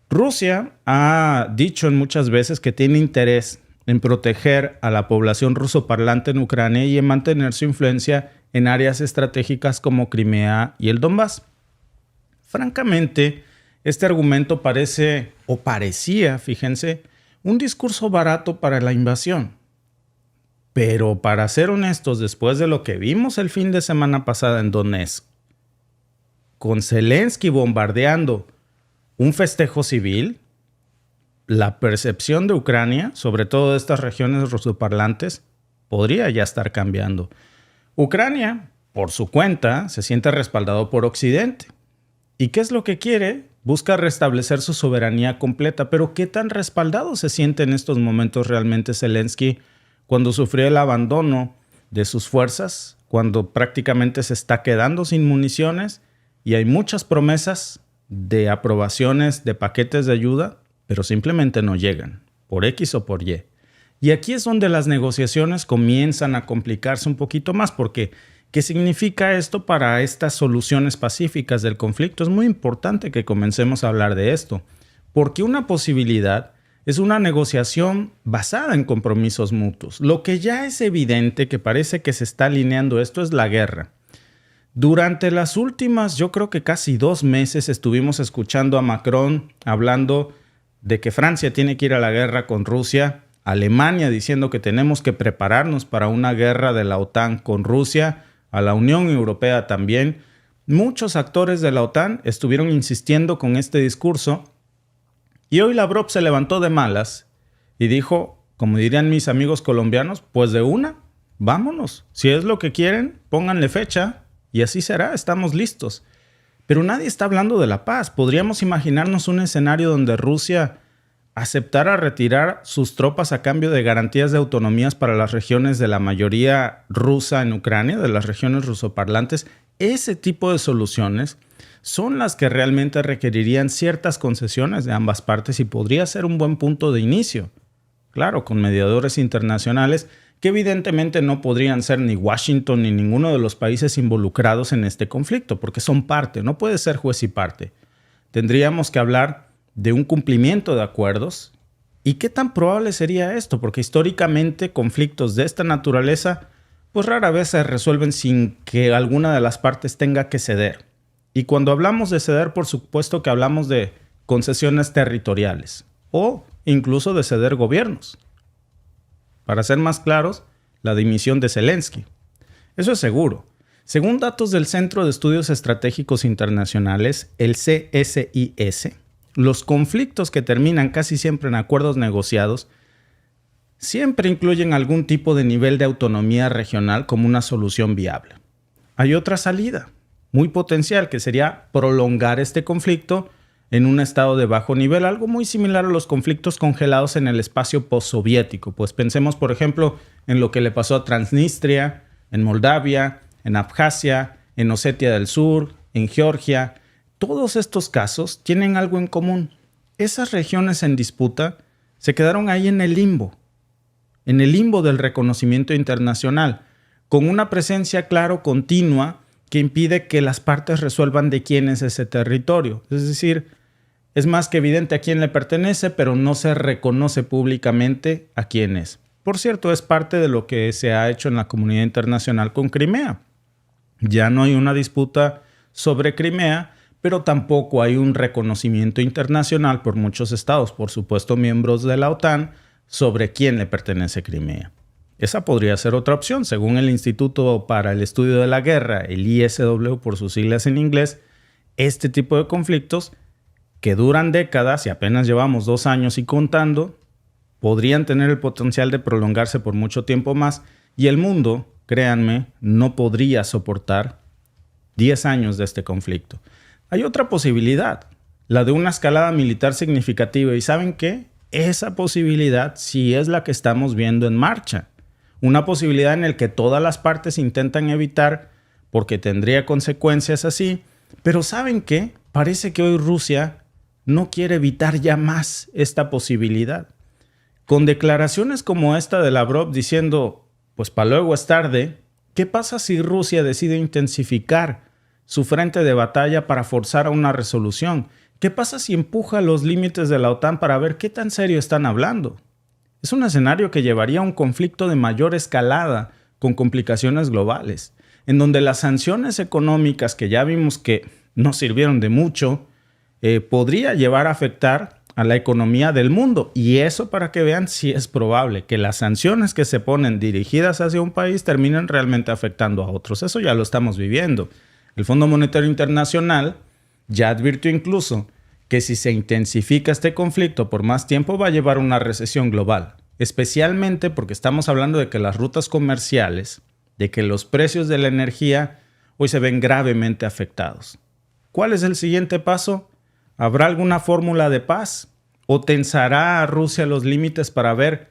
Speaker 1: Rusia ha dicho muchas veces que tiene interés en proteger a la población rusoparlante en Ucrania y en mantener su influencia en áreas estratégicas como Crimea y el Donbass. Francamente, este argumento parecía, fíjense, un discurso barato para la invasión. Pero para ser honestos, después de lo que vimos el fin de semana pasada en Donetsk, con Zelensky bombardeando un festejo civil, la percepción de Ucrania, sobre todo de estas regiones rusoparlantes, podría ya estar cambiando. Ucrania, por su cuenta, se siente respaldado por Occidente. ¿Y qué es lo que quiere? Busca restablecer su soberanía completa. Pero ¿qué tan respaldado se siente en estos momentos realmente Zelensky cuando sufrió el abandono de sus fuerzas, cuando prácticamente se está quedando sin municiones y hay muchas promesas de aprobaciones de paquetes de ayuda, pero simplemente no llegan, por X o por Y? Y aquí es donde las negociaciones comienzan a complicarse un poquito más, porque ¿qué significa esto para estas soluciones pacíficas del conflicto? Es muy importante que comencemos a hablar de esto, porque una posibilidad es una negociación basada en compromisos mutuos. Lo que ya es evidente que parece que se está alineando esto es la guerra. Durante las últimas, yo creo que casi 2 meses estuvimos escuchando a Macron hablando de que Francia tiene que ir a la guerra con Rusia, Alemania diciendo que tenemos que prepararnos para una guerra de la OTAN con Rusia, a la Unión Europea también. Muchos actores de la OTAN estuvieron insistiendo con este discurso y hoy Lavrov se levantó de malas y dijo, como dirían mis amigos colombianos, pues de una, vámonos. Si es lo que quieren, pónganle fecha y así será, estamos listos. Pero nadie está hablando de la paz. Podríamos imaginarnos un escenario donde Rusia aceptara retirar sus tropas a cambio de garantías de autonomías para las regiones de la mayoría rusa en Ucrania, de las regiones rusoparlantes. Ese tipo de soluciones son las que realmente requerirían ciertas concesiones de ambas partes y podría ser un buen punto de inicio. Claro, con mediadores internacionales que evidentemente no podrían ser ni Washington ni ninguno de los países involucrados en este conflicto, porque son parte, no puede ser juez y parte. Tendríamos que hablar de un cumplimiento de acuerdos. ¿Y qué tan probable sería esto? Porque históricamente conflictos de esta naturaleza pues rara vez se resuelven sin que alguna de las partes tenga que ceder. Y cuando hablamos de ceder, por supuesto que hablamos de concesiones territoriales o incluso de ceder gobiernos. Para ser más claros, la dimisión de Zelensky. Eso es seguro. Según datos del Centro de Estudios Estratégicos Internacionales, el CSIS, los conflictos que terminan casi siempre en acuerdos negociados siempre incluyen algún tipo de nivel de autonomía regional como una solución viable. Hay otra salida, muy potencial, que sería prolongar este conflicto en un estado de bajo nivel, algo muy similar a los conflictos congelados en el espacio postsoviético. Pues pensemos, por ejemplo, en lo que le pasó a Transnistria, en Moldavia, en Abjasia, en Osetia del Sur, en Georgia. Todos estos casos tienen algo en común. Esas regiones en disputa se quedaron ahí en el limbo del reconocimiento internacional, con una presencia, claro, continua que impide que las partes resuelvan de quién es ese territorio. Es decir, es más que evidente a quién le pertenece, pero no se reconoce públicamente a quién es. Por cierto, es parte de lo que se ha hecho en la comunidad internacional con Crimea. Ya no hay una disputa sobre Crimea, pero tampoco hay un reconocimiento internacional por muchos estados, por supuesto miembros de la OTAN, sobre quién le pertenece Crimea. Esa podría ser otra opción. Según el Instituto para el Estudio de la Guerra, el ISW por sus siglas en inglés, este tipo de conflictos que duran décadas y apenas llevamos 2 años y contando, podrían tener el potencial de prolongarse por mucho tiempo más y el mundo, créanme, no podría soportar 10 años de este conflicto. Hay otra posibilidad, la de una escalada militar significativa. ¿Y saben qué? Esa posibilidad sí es la que estamos viendo en marcha. Una posibilidad en la que todas las partes intentan evitar porque tendría consecuencias así. Pero ¿saben qué? Parece que hoy Rusia no quiere evitar ya más esta posibilidad. Con declaraciones como esta de Lavrov diciendo, pues para luego es tarde, ¿qué pasa si Rusia decide intensificar su frente de batalla para forzar a una resolución? ¿Qué pasa si empuja los límites de la OTAN para ver qué tan serio están hablando? Es un escenario que llevaría a un conflicto de mayor escalada con complicaciones globales, en donde las sanciones económicas que ya vimos que no sirvieron de mucho, podría llevar a afectar a la economía del mundo. Y eso, para que vean, sí es probable que las sanciones que se ponen dirigidas hacia un país terminen realmente afectando a otros. Eso ya lo estamos viviendo. El Fondo Monetario Internacional ya advirtió incluso que si se intensifica este conflicto por más tiempo va a llevar a una recesión global, especialmente porque estamos hablando de que las rutas comerciales, de que los precios de la energía hoy se ven gravemente afectados. ¿Cuál es el siguiente paso? ¿Habrá alguna fórmula de paz? ¿O tensará a Rusia los límites para ver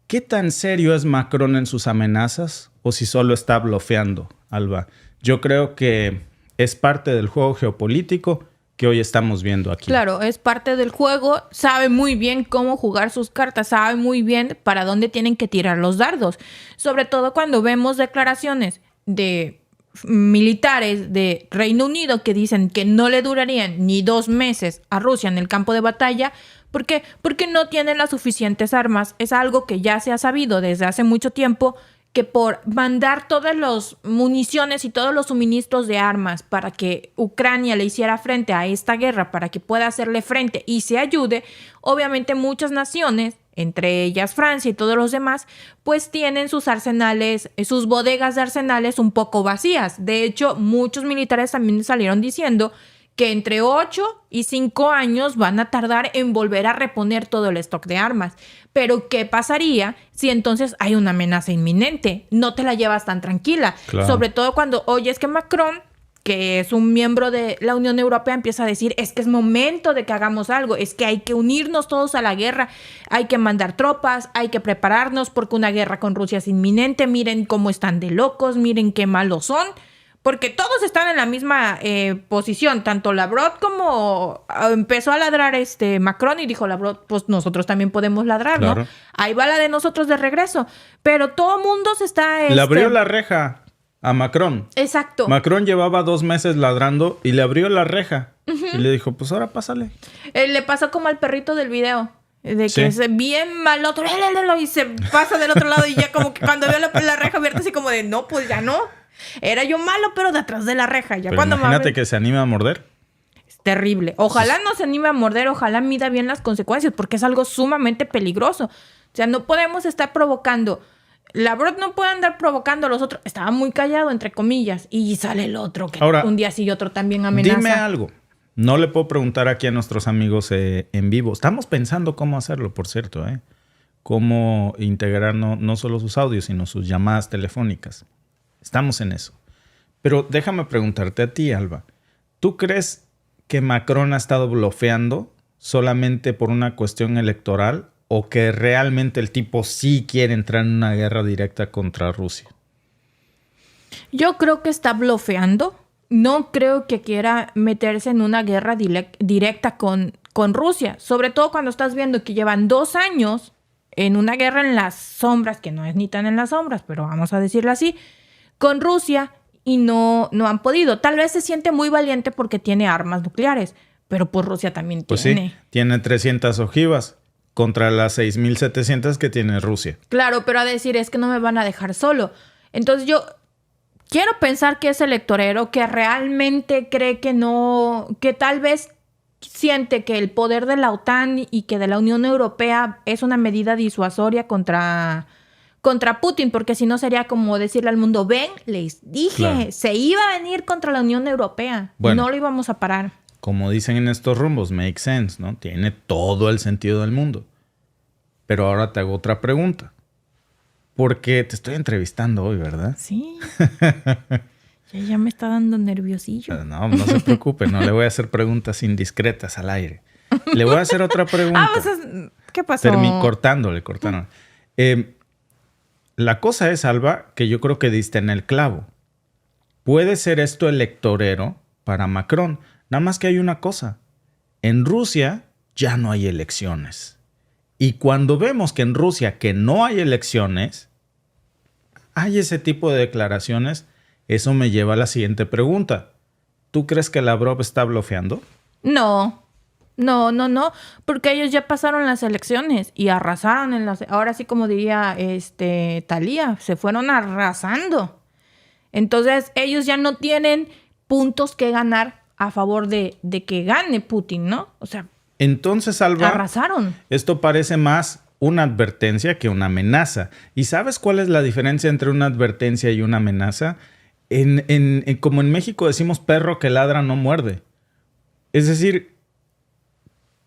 Speaker 1: qué tan serio es Macron en sus amenazas? ¿O si solo está blofeando, Alba? Yo creo que es parte del juego geopolítico que hoy estamos viendo aquí.
Speaker 2: Claro, es parte del juego, sabe muy bien cómo jugar sus cartas, sabe muy bien para dónde tienen que tirar los dardos. Sobre todo cuando vemos declaraciones de militares de Reino Unido que dicen que no le durarían ni 2 meses a Rusia en el campo de batalla. ¿Por qué? Porque no tienen las suficientes armas. Es algo que ya se ha sabido desde hace mucho tiempo, que por mandar todas las municiones y todos los suministros de armas para que Ucrania le hiciera frente a esta guerra, para que pueda hacerle frente y se ayude, obviamente muchas naciones, entre ellas Francia y todos los demás, pues tienen sus arsenales, sus bodegas de arsenales un poco vacías. De hecho, muchos militares también salieron diciendo que entre 8 y 5 años van a tardar en volver a reponer todo el stock de armas. Pero, ¿qué pasaría si entonces hay una amenaza inminente? No te la llevas tan tranquila. Claro. Sobre todo cuando oyes que Macron, que es un miembro de la Unión Europea, empieza a decir, es que es momento de que hagamos algo, es que hay que unirnos todos a la guerra, hay que mandar tropas, hay que prepararnos porque una guerra con Rusia es inminente, miren cómo están de locos, miren qué malos son. Porque todos están en la misma posición, tanto Lavrov como empezó a ladrar Macron y dijo Lavrov, pues nosotros también podemos ladrar, claro, ¿no? Ahí va la de nosotros de regreso. Pero todo mundo se está...
Speaker 1: Le abrió la reja a Macron.
Speaker 2: Exacto.
Speaker 1: Macron llevaba 2 meses ladrando y le abrió la reja. Y le dijo, pues ahora pásale.
Speaker 2: Le pasó como al perrito del video. De que es bien mal otro y se pasa del otro lado y ya como que cuando veo la reja abierta así como de, no, pues ya no. Era yo malo, pero de atrás de la reja. Ya
Speaker 1: pero
Speaker 2: cuando
Speaker 1: imagínate que se anime a morder.
Speaker 2: Es terrible. Ojalá no se anime a morder, ojalá mida bien las consecuencias, porque es algo sumamente peligroso. O sea, no podemos estar provocando. Lavrov no puede andar provocando a los otros. Estaba muy callado, entre comillas, y sale el otro que ahora, un día sí y otro también amenaza.
Speaker 1: Dime algo. No le puedo preguntar aquí a nuestros amigos en vivo. Estamos pensando cómo hacerlo, por cierto, cómo integrar no solo sus audios, sino sus llamadas telefónicas. Estamos en eso. Pero déjame preguntarte a ti, Alba. ¿Tú crees que Macron ha estado blofeando solamente por una cuestión electoral o que realmente el tipo sí quiere entrar en una guerra directa contra Rusia?
Speaker 2: Yo creo que está blofeando. No creo que quiera meterse en una guerra directa con Rusia. Sobre todo cuando estás viendo que llevan 2 años en una guerra en las sombras, que no es ni tan en las sombras, pero vamos a decirlo así, con Rusia y no han podido. Tal vez se siente muy valiente porque tiene armas nucleares, pero pues Rusia también
Speaker 1: pues
Speaker 2: tiene.
Speaker 1: Sí, tiene 300 ojivas contra las 6,700 que tiene Rusia.
Speaker 2: Claro, pero a decir es que no me van a dejar solo. Entonces yo Quiero pensar que es electorero, que realmente cree que no, que tal vez siente que el poder de la OTAN y que de la Unión Europea es una medida disuasoria contra Putin, porque si no sería como decirle al mundo, ven, les dije,
Speaker 1: Claro.
Speaker 2: se iba a venir contra la Unión Europea,
Speaker 1: Bueno.
Speaker 2: no lo íbamos a parar.
Speaker 1: Como dicen en estos rumbos, make sense, ¿no? Tiene todo el sentido del mundo. Pero ahora te hago otra pregunta. Porque te estoy entrevistando hoy, ¿verdad?
Speaker 2: Sí, ya me está dando nerviosillo.
Speaker 1: No, no se preocupe, no le voy a hacer preguntas indiscretas al aire. Le voy a hacer otra pregunta.
Speaker 2: ¿Qué pasó?
Speaker 1: Cortándole. La cosa es, Alba, que yo creo que diste en el clavo. Puede ser esto electorero para Macron. Nada más que hay una cosa. En Rusia ya no hay elecciones. Y cuando vemos que en Rusia que no hay elecciones, hay ese tipo de declaraciones, eso me lleva a la siguiente pregunta. ¿Tú crees que Lavrov está blofeando?
Speaker 2: No, porque ellos ya pasaron las elecciones y arrasaron ahora sí, como diría Thalía, se fueron arrasando. Entonces ellos ya no tienen puntos que ganar a favor de que gane Putin, ¿no? O sea,
Speaker 1: entonces, Alba,
Speaker 2: arrasaron.
Speaker 1: Esto parece más una advertencia que una amenaza. ¿Y sabes cuál es la diferencia entre una advertencia y una amenaza? Como en México decimos, perro que ladra no muerde. Es decir,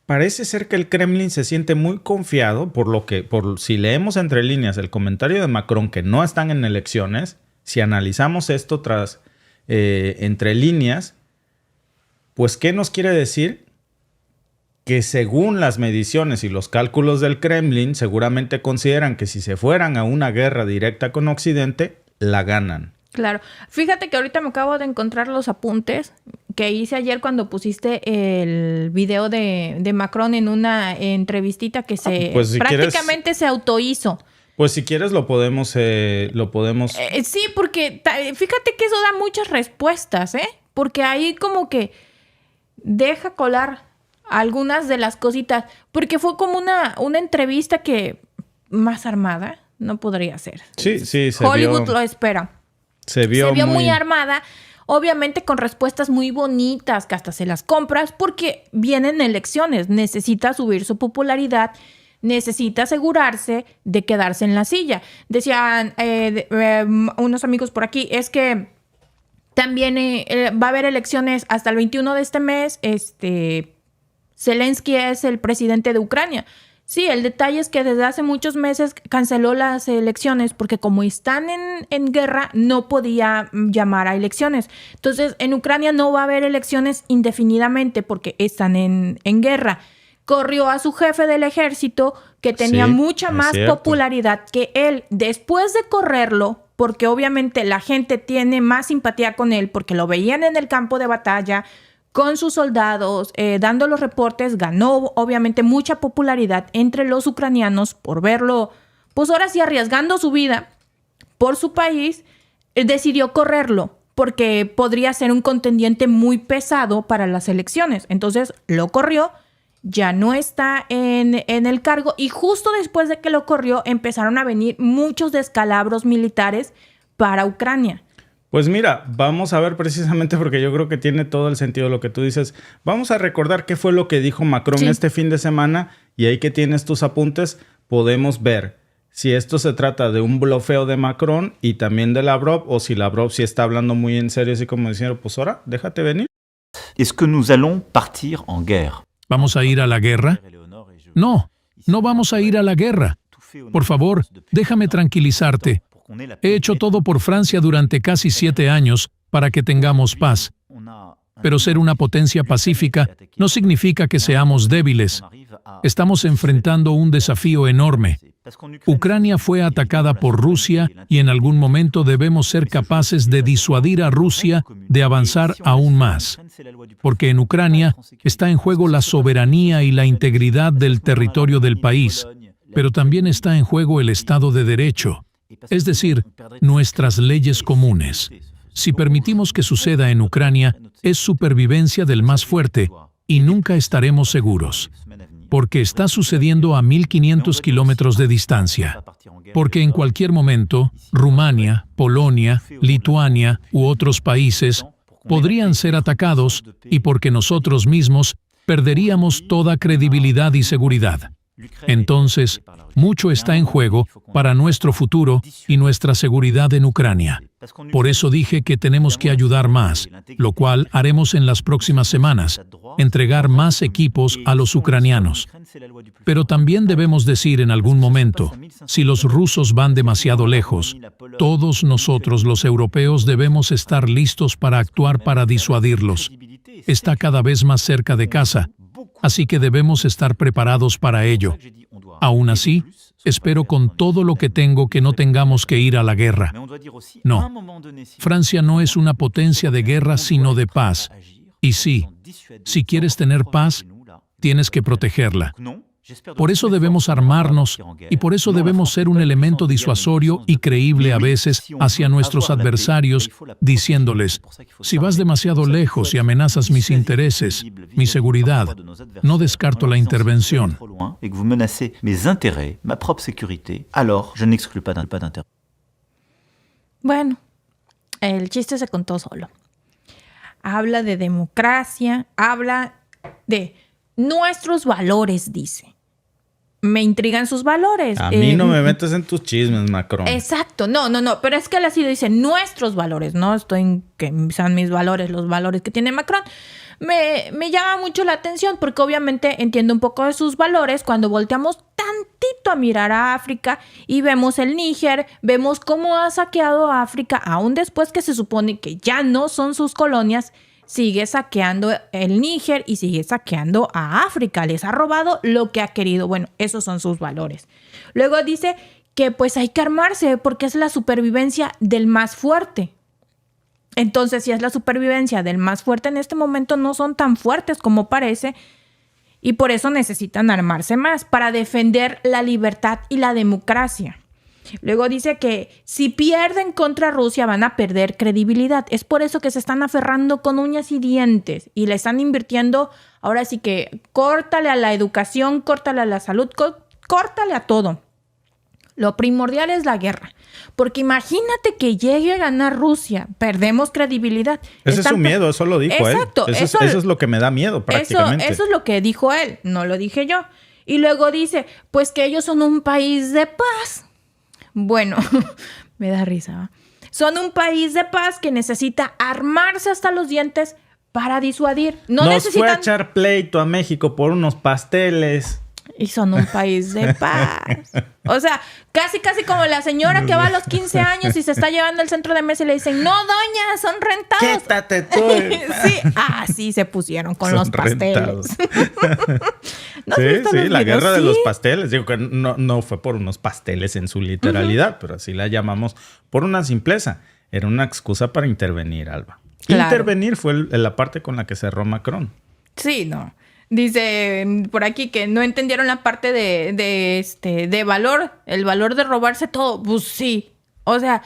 Speaker 1: parece ser que el Kremlin se siente muy confiado por si leemos entre líneas el comentario de Macron que no están en elecciones, si analizamos esto entre líneas, pues ¿qué nos quiere decir? Que según las mediciones y los cálculos del Kremlin, seguramente consideran que si se fueran a una guerra directa con Occidente, la ganan.
Speaker 2: Claro. Fíjate que ahorita me acabo de encontrar los apuntes que hice ayer cuando pusiste el video de Macron en una entrevistita que
Speaker 1: si
Speaker 2: prácticamente
Speaker 1: quieres,
Speaker 2: se autohizo.
Speaker 1: Pues si quieres lo podemos...
Speaker 2: Sí, porque fíjate que eso da muchas respuestas, ¿eh? Porque ahí como que deja colar algunas de las cositas, porque fue como una entrevista que más armada no podría ser.
Speaker 1: Sí,
Speaker 2: Hollywood lo espera.
Speaker 1: Se vio
Speaker 2: muy armada, obviamente con respuestas muy bonitas que hasta se las compras porque vienen elecciones, necesita subir su popularidad, necesita asegurarse de quedarse en la silla. Decían unos amigos por aquí, es que también va a haber elecciones hasta el 21 de este mes, Zelensky es el presidente de Ucrania. Sí, el detalle es que desde hace muchos meses canceló las elecciones porque como están en guerra no podía llamar a elecciones. Entonces, en Ucrania no va a haber elecciones indefinidamente porque están en guerra. Corrió a su jefe del ejército que tenía mucha más popularidad que él. Después de correrlo, porque obviamente la gente tiene más simpatía con él porque lo veían en el campo de batalla, con sus soldados, dando los reportes, ganó obviamente mucha popularidad entre los ucranianos por verlo, pues ahora sí arriesgando su vida por su país, decidió correrlo porque podría ser un contendiente muy pesado para las elecciones. Entonces lo corrió, ya no está en el cargo y justo después de que lo corrió empezaron a venir muchos descalabros militares para Ucrania.
Speaker 1: Pues mira, vamos a ver precisamente porque yo creo que tiene todo el sentido lo que tú dices. Vamos a recordar qué fue lo que dijo Macron este fin de semana y ahí que tienes tus apuntes podemos ver si esto se trata de un blofeo de Macron y también de Lavrov o si Lavrov sí está hablando muy en serio así como diciendo, pues ahora, déjate venir.
Speaker 4: ¿Es que nous allons partir en guerre?
Speaker 5: ¿Vamos a ir a la guerra? No vamos a ir a la guerra. Por favor, déjame tranquilizarte. He hecho todo por Francia durante casi 7 años para que tengamos paz. Pero ser una potencia pacífica no significa que seamos débiles. Estamos enfrentando un desafío enorme. Ucrania fue atacada por Rusia y en algún momento debemos ser capaces de disuadir a Rusia de avanzar aún más. Porque en Ucrania está en juego la soberanía y la integridad del territorio del país, pero también está en juego el Estado de Derecho. Es decir, nuestras leyes comunes. Si permitimos que suceda en Ucrania, es supervivencia del más fuerte y nunca estaremos seguros. porque está sucediendo a 1.500 kilómetros de distancia. Porque en cualquier momento, Rumania, Polonia, Lituania u otros países podrían ser atacados y porque nosotros mismos perderíamos toda credibilidad y seguridad. Entonces, mucho está en juego para nuestro futuro y nuestra seguridad en Ucrania. Por eso dije que tenemos que ayudar más, lo cual haremos en las próximas semanas, entregar más equipos a los ucranianos. Pero también debemos decir en algún momento, si los rusos van demasiado lejos, todos nosotros los europeos debemos estar listos para actuar para disuadirlos. Está cada vez más cerca de casa, así que debemos estar preparados para ello. Aún así, espero con todo lo que tengo que no tengamos que ir a la guerra. No, Francia no es una potencia de guerra sino de paz. Y sí, si quieres tener paz, tienes que protegerla. Por eso debemos armarnos y por eso debemos ser un elemento disuasorio y creíble a veces hacia nuestros adversarios, diciéndoles, si vas demasiado lejos y amenazas mis intereses, mi seguridad, no descarto la intervención.
Speaker 2: Bueno, el chiste se contó solo. Habla de democracia, habla de nuestros valores, dice. Me intrigan sus valores.
Speaker 1: A mí no me metes en tus chismes, Macron.
Speaker 2: Exacto. No. Pero es que él así dice nuestros valores. No estoy en que sean mis valores, los valores que tiene Macron. Me llama mucho la atención porque obviamente entiendo un poco de sus valores cuando volteamos tantito a mirar a África y vemos el Níger, vemos cómo ha saqueado a África, aún después que se supone que ya no son sus colonias. Sigue saqueando el Níger y sigue saqueando a África. Les ha robado lo que ha querido. Bueno, esos son sus valores. Luego dice que pues hay que armarse porque es la supervivencia del más fuerte. Entonces, si es la supervivencia del más fuerte, en este momento no son tan fuertes como parece y por eso necesitan armarse más para defender la libertad y la democracia. Luego dice que si pierden contra Rusia van a perder credibilidad. Es por eso que se están aferrando con uñas y dientes y le están invirtiendo, ahora sí que córtale a la educación, córtale a la salud, córtale a todo. Lo primordial es la guerra. Porque imagínate que llegue a ganar Rusia, perdemos credibilidad.
Speaker 1: Ese es su miedo, eso lo dijo él.
Speaker 2: Exacto.
Speaker 1: Eso es lo que me da miedo prácticamente.
Speaker 2: Eso es lo que dijo él, no lo dije yo. Y luego dice, pues que ellos son un país de paz. Bueno, me da risa, ¿va? Son un país de paz que necesita armarse hasta los dientes para disuadir.
Speaker 1: Nos fue a echar pleito a México por unos pasteles.
Speaker 2: Y son un país de paz. O sea, casi como la señora que va a los 15 años y se está llevando al centro de mesa y le dicen, no, doña, son rentados.
Speaker 1: Quítate tú.
Speaker 2: Sí, así se pusieron con los pasteles.
Speaker 1: ¿No sí, la guerra de los pasteles. Digo que no fue por unos pasteles en su literalidad, pero así la llamamos por una simpleza. Era una excusa para intervenir, Alba. Claro. Intervenir fue la parte con la que cerró Macron.
Speaker 2: Sí, no. Dice por aquí que no entendieron la parte de valor, el valor de robarse todo. Pues sí. O sea,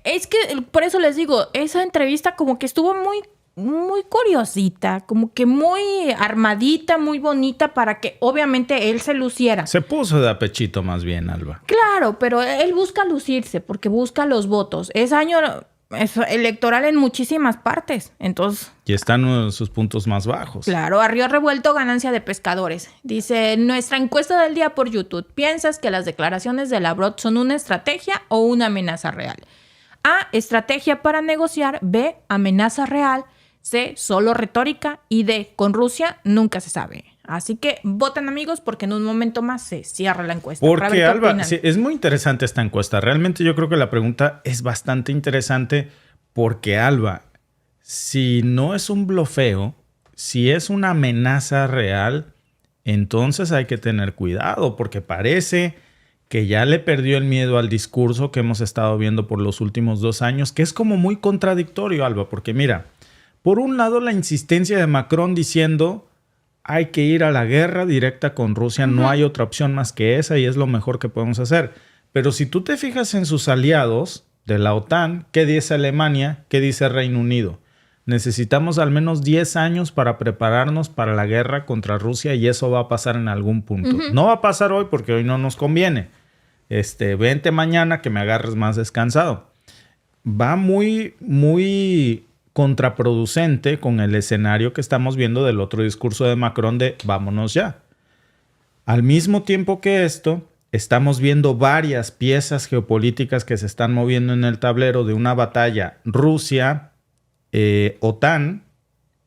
Speaker 2: es que por eso les digo, esa entrevista como que estuvo muy curiosita, como que muy armadita, muy bonita para que obviamente él se luciera.
Speaker 1: Se puso de apechito más bien, Alba.
Speaker 2: Claro, pero él busca lucirse porque busca los votos. Es año electoral en muchísimas partes, entonces...
Speaker 1: Y están en sus puntos más bajos.
Speaker 2: Claro, a río revuelto, ganancia de pescadores. Dice, nuestra encuesta del día por YouTube. ¿Piensas que las declaraciones de Lavrov son una estrategia o una amenaza real? A, estrategia para negociar. B, amenaza real. C, solo retórica. Y D, con Rusia nunca se sabe. Así que voten, amigos, porque en un momento más se cierra la encuesta.
Speaker 1: Porque, Alba, sí, es muy interesante esta encuesta. Realmente yo creo que la pregunta es bastante interesante porque, Alba, si no es un blofeo, si es una amenaza real, entonces hay que tener cuidado porque parece que ya le perdió el miedo al discurso que hemos estado viendo por los últimos 2 años, que es como muy contradictorio, Alba, porque mira, por un lado la insistencia de Macron diciendo... Hay que ir a la guerra directa con Rusia. No hay otra opción más que esa y es lo mejor que podemos hacer. Pero si tú te fijas en sus aliados de la OTAN, ¿qué dice Alemania? ¿Qué dice Reino Unido? necesitamos al menos 10 años para prepararnos para la guerra contra Rusia y eso va a pasar en algún punto. No va a pasar hoy porque hoy no nos conviene. Vente mañana que me agarres más descansado. Va muy contraproducente con el escenario que estamos viendo del otro discurso de Macron de vámonos ya. Al mismo tiempo que esto, estamos viendo varias piezas geopolíticas que se están moviendo en el tablero de una batalla Rusia-OTAN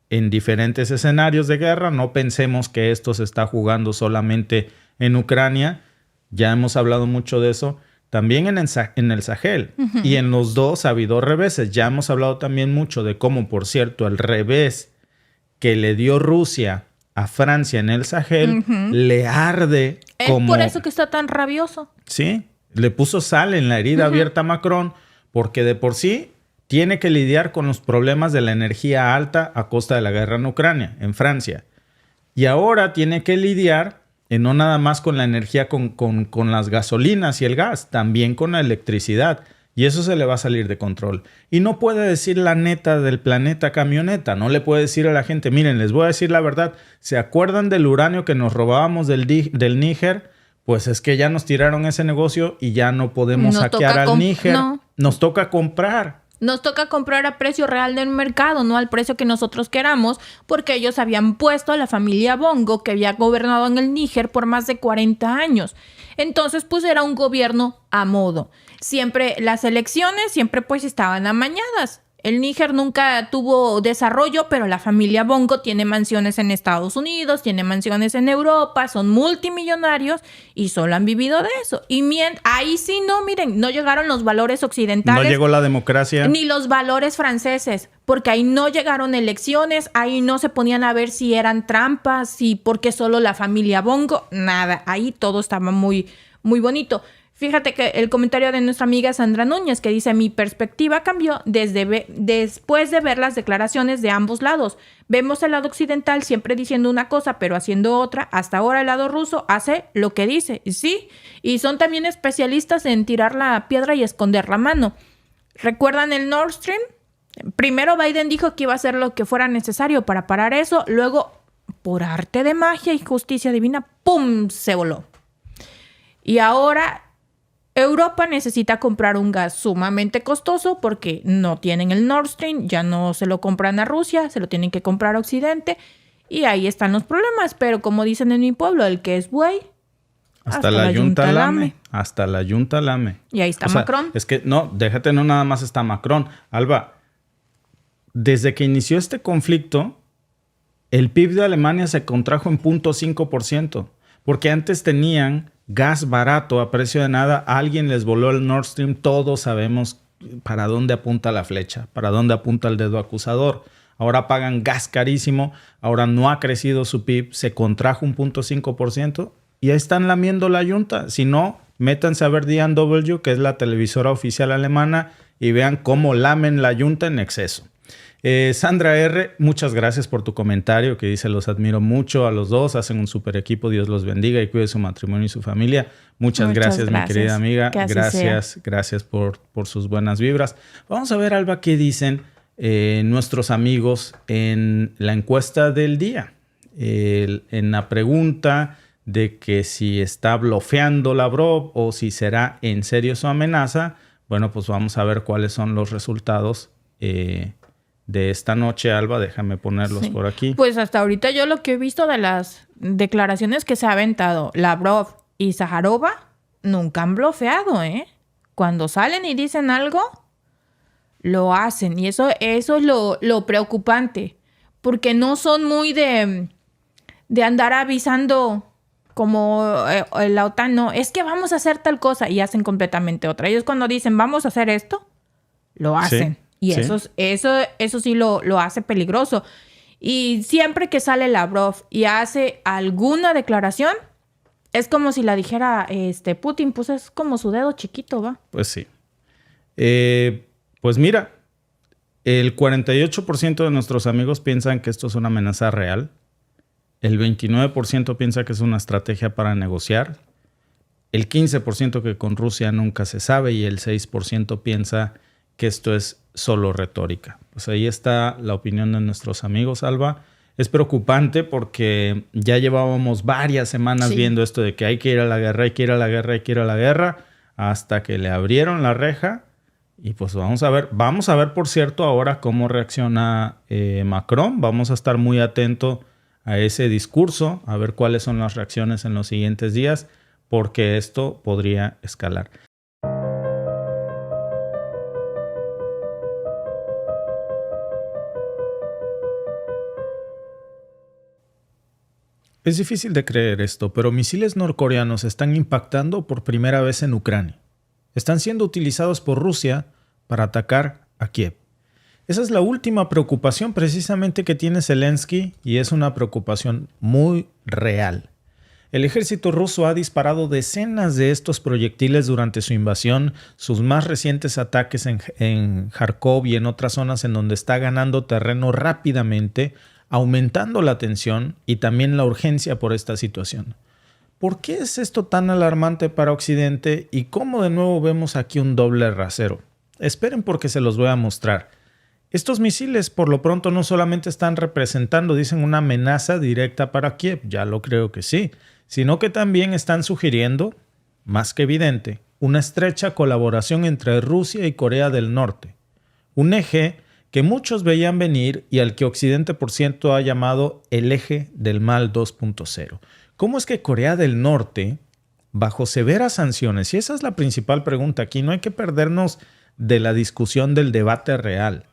Speaker 1: en diferentes escenarios de guerra. No pensemos que esto se está jugando solamente en Ucrania. Ya hemos hablado mucho de eso. También en el Sahel. Y en los dos ha habido reveses. Ya hemos hablado también mucho de cómo, por cierto, el revés que le dio Rusia a Francia en el Sahel le arde como...
Speaker 2: Es por eso que está tan rabioso.
Speaker 1: Sí, le puso sal en la herida abierta a Macron porque de por sí tiene que lidiar con los problemas de la energía alta a costa de la guerra en Ucrania, en Francia. Y ahora tiene que lidiar no nada más con la energía, con las gasolinas y el gas, también con la electricidad. Y eso se le va a salir de control. Y no puede decir la neta del planeta camioneta. No le puede decir a la gente, miren, les voy a decir la verdad. ¿Se acuerdan del uranio que nos robábamos del Níger? Pues es que ya nos tiraron ese negocio y ya no podemos saquear al Níger. No. Nos toca comprar.
Speaker 2: Nos toca comprar a precio real del mercado, no al precio que nosotros queramos, porque ellos habían puesto a la familia Bongo, que había gobernado en el Níger por más de 40 años. Entonces, pues era un gobierno a modo. Siempre las elecciones, siempre pues estaban amañadas. El Níger nunca tuvo desarrollo, pero la familia Bongo tiene mansiones en Estados Unidos, tiene mansiones en Europa, son multimillonarios y solo han vivido de eso. Y ahí sí no, miren, no llegaron los valores occidentales.
Speaker 1: No llegó la democracia.
Speaker 2: Ni los valores franceses, porque ahí no llegaron elecciones, ahí no se ponían a ver si eran trampas, si porque solo la familia Bongo, nada. Ahí todo estaba muy, muy bonito. Fíjate que el comentario de nuestra amiga Sandra Núñez que dice, mi perspectiva cambió después de ver las declaraciones de ambos lados. Vemos el lado occidental siempre diciendo una cosa pero haciendo otra. Hasta ahora el lado ruso hace lo que dice. Sí, y son también especialistas en tirar la piedra y esconder la mano. ¿Recuerdan el Nord Stream? Primero Biden dijo que iba a hacer lo que fuera necesario para parar eso. Luego, por arte de magia y justicia divina, ¡pum!, se voló. Y ahora... Europa necesita comprar un gas sumamente costoso porque no tienen el Nord Stream, ya no se lo compran a Rusia, se lo tienen que comprar a Occidente y ahí están los problemas. Pero como dicen en mi pueblo, el que es buey,
Speaker 1: hasta la yunta lame. Hasta la yunta lame.
Speaker 2: Y ahí está Macron.
Speaker 1: Es que no, déjate, no nada más está Macron. Alba, desde que inició este conflicto, el PIB de Alemania se contrajo en 0.5%, porque antes tenían... gas barato a precio de nada, alguien les voló el Nord Stream, todos sabemos para dónde apunta la flecha, para dónde apunta el dedo acusador. Ahora pagan gas carísimo, ahora no ha crecido su PIB, se contrajo un 0.5% y ahí están lamiendo la yunta. Si no, métanse a ver DW, que es la televisora oficial alemana, y vean cómo lamen la yunta en exceso. Sandra R., muchas gracias por tu comentario que dice, los admiro mucho a los dos, hacen un super equipo, Dios los bendiga y cuide su matrimonio y su familia. Muchas gracias, mi querida amiga. Gracias por sus buenas vibras. Vamos a ver, Alba, qué dicen nuestros amigos en la encuesta del día. En la pregunta de que si está blofeando Lavrov o si será en serio su amenaza. Bueno, pues vamos a ver cuáles son los resultados de esta noche, Alba. Déjame ponerlos por aquí.
Speaker 2: Pues hasta ahorita yo lo que he visto de las declaraciones que se ha aventado Lavrov y Zaharova nunca han blofeado, ¿eh? Cuando salen y dicen algo, lo hacen. Y eso es lo preocupante. Porque no son muy de andar avisando como la OTAN. No, es que vamos a hacer tal cosa y hacen completamente otra. Ellos cuando dicen vamos a hacer esto, lo hacen. Sí. Y eso sí lo hace peligroso. Y siempre que sale Lavrov y hace alguna declaración, es como si la dijera Putin, pues es como su dedo chiquito, ¿va?
Speaker 1: Pues sí. Pues mira, el 48% de nuestros amigos piensan que esto es una amenaza real. El 29% piensa que es una estrategia para negociar. El 15% que con Rusia nunca se sabe y el 6% piensa que esto es solo retórica. Pues ahí está la opinión de nuestros amigos, Alba. Es preocupante porque ya llevábamos varias semanas viendo esto de que hay que ir a la guerra, hay que ir a la guerra, hay que ir a la guerra, hasta que le abrieron la reja. Y pues vamos a ver, por cierto, ahora cómo reacciona Macron. Vamos a estar muy atentos a ese discurso, a ver cuáles son las reacciones en los siguientes días, porque esto podría escalar. Es difícil de creer esto, pero misiles norcoreanos están impactando por primera vez en Ucrania. Están siendo utilizados por Rusia para atacar a Kiev. Esa es la última preocupación precisamente que tiene Zelensky y es una preocupación muy real. El ejército ruso ha disparado decenas de estos proyectiles durante su invasión, sus más recientes ataques en Kharkov y en otras zonas en donde está ganando terreno rápidamente, aumentando la tensión y también la urgencia por esta situación. ¿Por qué es esto tan alarmante para Occidente y cómo de nuevo vemos aquí un doble rasero? Esperen porque se los voy a mostrar. Estos misiles por lo pronto no solamente están representando, dicen, una amenaza directa para Kiev, ya lo creo que sí, sino que también están sugiriendo, más que evidente, una estrecha colaboración entre Rusia y Corea del Norte. Un eje que muchos veían venir y al que Occidente por cierto ha llamado el eje del mal 2.0. ¿Cómo es que Corea del Norte, bajo severas sanciones, y esa es la principal pregunta aquí, no hay que perdernos de la discusión del debate real,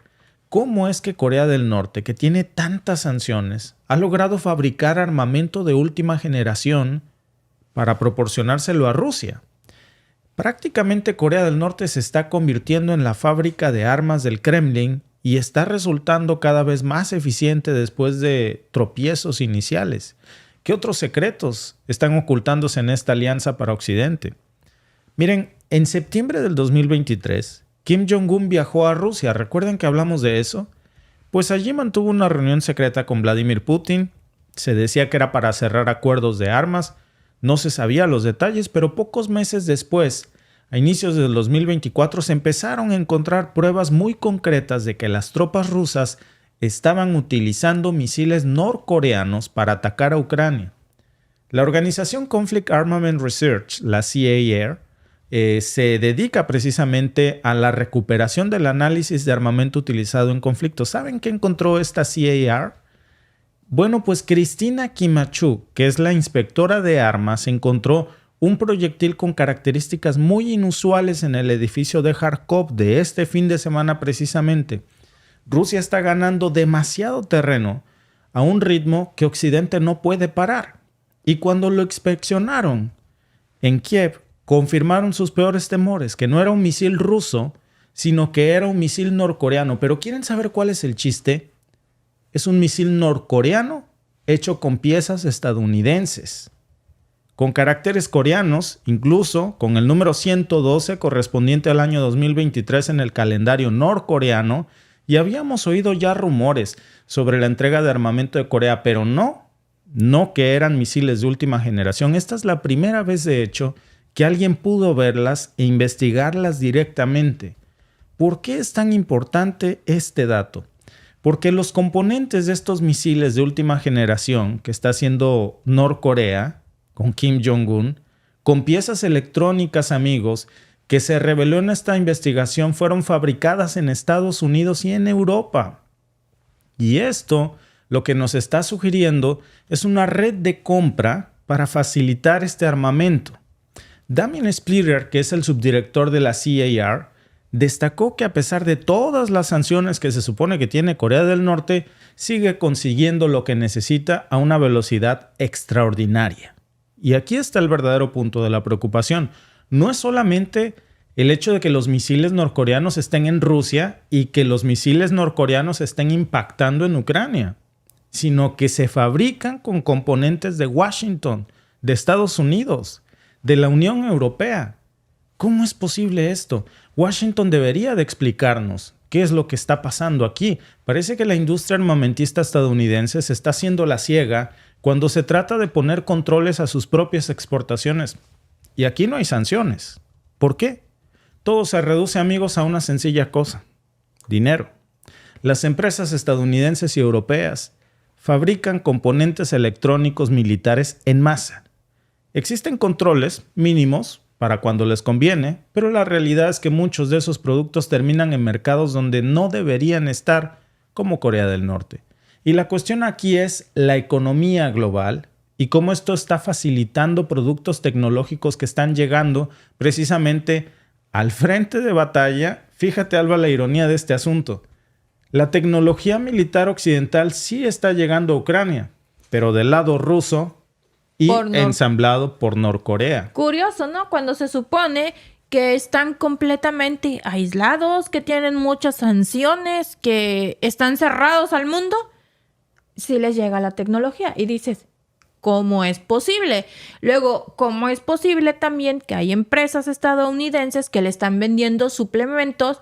Speaker 1: cómo es que Corea del Norte, que tiene tantas sanciones, ha logrado fabricar armamento de última generación para proporcionárselo a Rusia? Prácticamente Corea del Norte se está convirtiendo en la fábrica de armas del Kremlin y está resultando cada vez más eficiente después de tropiezos iniciales. ¿Qué otros secretos están ocultándose en esta alianza para Occidente? Miren, en septiembre del 2023, Kim Jong-un viajó a Rusia. ¿Recuerdan que hablamos de eso? Pues allí mantuvo una reunión secreta con Vladimir Putin. Se decía que era para cerrar acuerdos de armas. No se sabía los detalles, pero pocos meses después, a inicios del 2024, se empezaron a encontrar pruebas muy concretas de que las tropas rusas estaban utilizando misiles norcoreanos para atacar a Ucrania. La organización Conflict Armament Research, la CAR, se dedica precisamente a la recuperación del análisis de armamento utilizado en conflictos. ¿Saben qué encontró esta CAR? Bueno, pues Cristina Kimachuk, que es la inspectora de armas, encontró un proyectil con características muy inusuales en el edificio de Kharkov de este fin de semana precisamente. Rusia está ganando demasiado terreno a un ritmo que Occidente no puede parar. Y cuando lo inspeccionaron en Kiev, confirmaron sus peores temores, que no era un misil ruso, sino que era un misil norcoreano. Pero ¿quieren saber cuál es el chiste? Es un misil norcoreano hecho con piezas estadounidenses, con caracteres coreanos, incluso con el número 112 correspondiente al año 2023 en el calendario norcoreano. Y habíamos oído ya rumores sobre la entrega de armamento de Corea, pero no que eran misiles de última generación. Esta es la primera vez, de hecho, que alguien pudo verlas e investigarlas directamente. ¿Por qué es tan importante este dato? Porque los componentes de estos misiles de última generación que está haciendo Norcorea con Kim Jong-un, con piezas electrónicas, amigos, que se reveló en esta investigación, fueron fabricadas en Estados Unidos y en Europa. Y esto lo que nos está sugiriendo es una red de compra para facilitar este armamento. Damien Splitter, que es el subdirector de la CAR, destacó que a pesar de todas las sanciones que se supone que tiene Corea del Norte, sigue consiguiendo lo que necesita a una velocidad extraordinaria. Y aquí está el verdadero punto de la preocupación. No es solamente el hecho de que los misiles norcoreanos estén en Rusia y que los misiles norcoreanos estén impactando en Ucrania, sino que se fabrican con componentes de Washington, de Estados Unidos, de la Unión Europea. ¿Cómo es posible esto? Washington debería de explicarnos qué es lo que está pasando aquí. Parece que la industria armamentista estadounidense se está haciendo la ciega cuando se trata de poner controles a sus propias exportaciones. Y aquí no hay sanciones. ¿Por qué? Todo se reduce, amigos, a una sencilla cosa. dinero. Las empresas estadounidenses y europeas fabrican componentes electrónicos militares en masa. Existen controles mínimos para cuando les conviene, pero la realidad es que muchos de esos productos terminan en mercados donde no deberían estar, como Corea del Norte. Y la cuestión aquí es la economía global y cómo esto está facilitando productos tecnológicos que están llegando precisamente al frente de batalla. Fíjate, Alba, la ironía de este asunto. La tecnología militar occidental sí está llegando a Ucrania, pero del lado ruso y ensamblado por Norcorea.
Speaker 2: Curioso, ¿no? Cuando se supone que están completamente aislados, que tienen muchas sanciones, que están cerrados al mundo, sí les llega la tecnología. Y dices, ¿cómo es posible? Luego, ¿cómo es posible también que hay empresas estadounidenses que le están vendiendo suplementos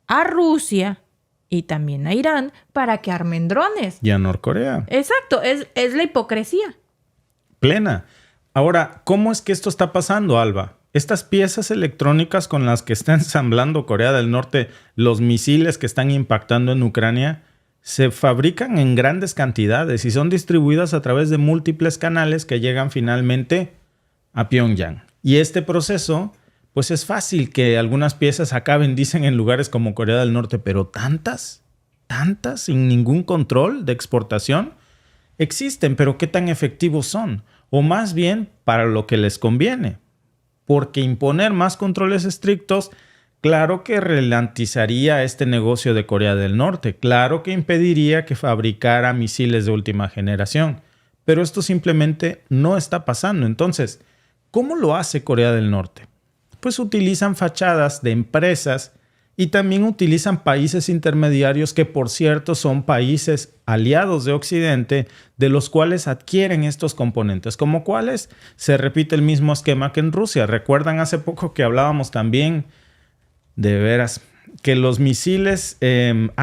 Speaker 2: a Rusia y también a Irán para que armen drones?
Speaker 1: Y a Norcorea.
Speaker 2: Exacto, es la hipocresía.
Speaker 1: Plena. Ahora, ¿cómo es que esto está pasando, Alba? Estas piezas electrónicas con las que está ensamblando Corea del Norte los misiles que están impactando en Ucrania se fabrican en grandes cantidades y son distribuidas a través de múltiples canales que llegan finalmente a Pyongyang. Y este proceso, pues es fácil que algunas piezas acaben, dicen, en lugares como Corea del Norte, pero tantas, sin ningún control de exportación. Existen, pero ¿qué tan efectivos son? O más bien, para lo que les conviene. Porque imponer más controles estrictos, claro que ralentizaría este negocio de Corea del Norte. Claro que impediría que fabricara misiles de última generación. Pero esto simplemente no está pasando. Entonces, ¿cómo lo hace Corea del Norte? Pues utilizan fachadas de empresas y también utilizan países intermediarios que, por cierto, son países aliados de Occidente, de los cuales adquieren estos componentes. ¿Como cuáles? Se repite el mismo esquema que en Rusia. ¿Recuerdan hace poco que hablábamos también, de veras, que los misiles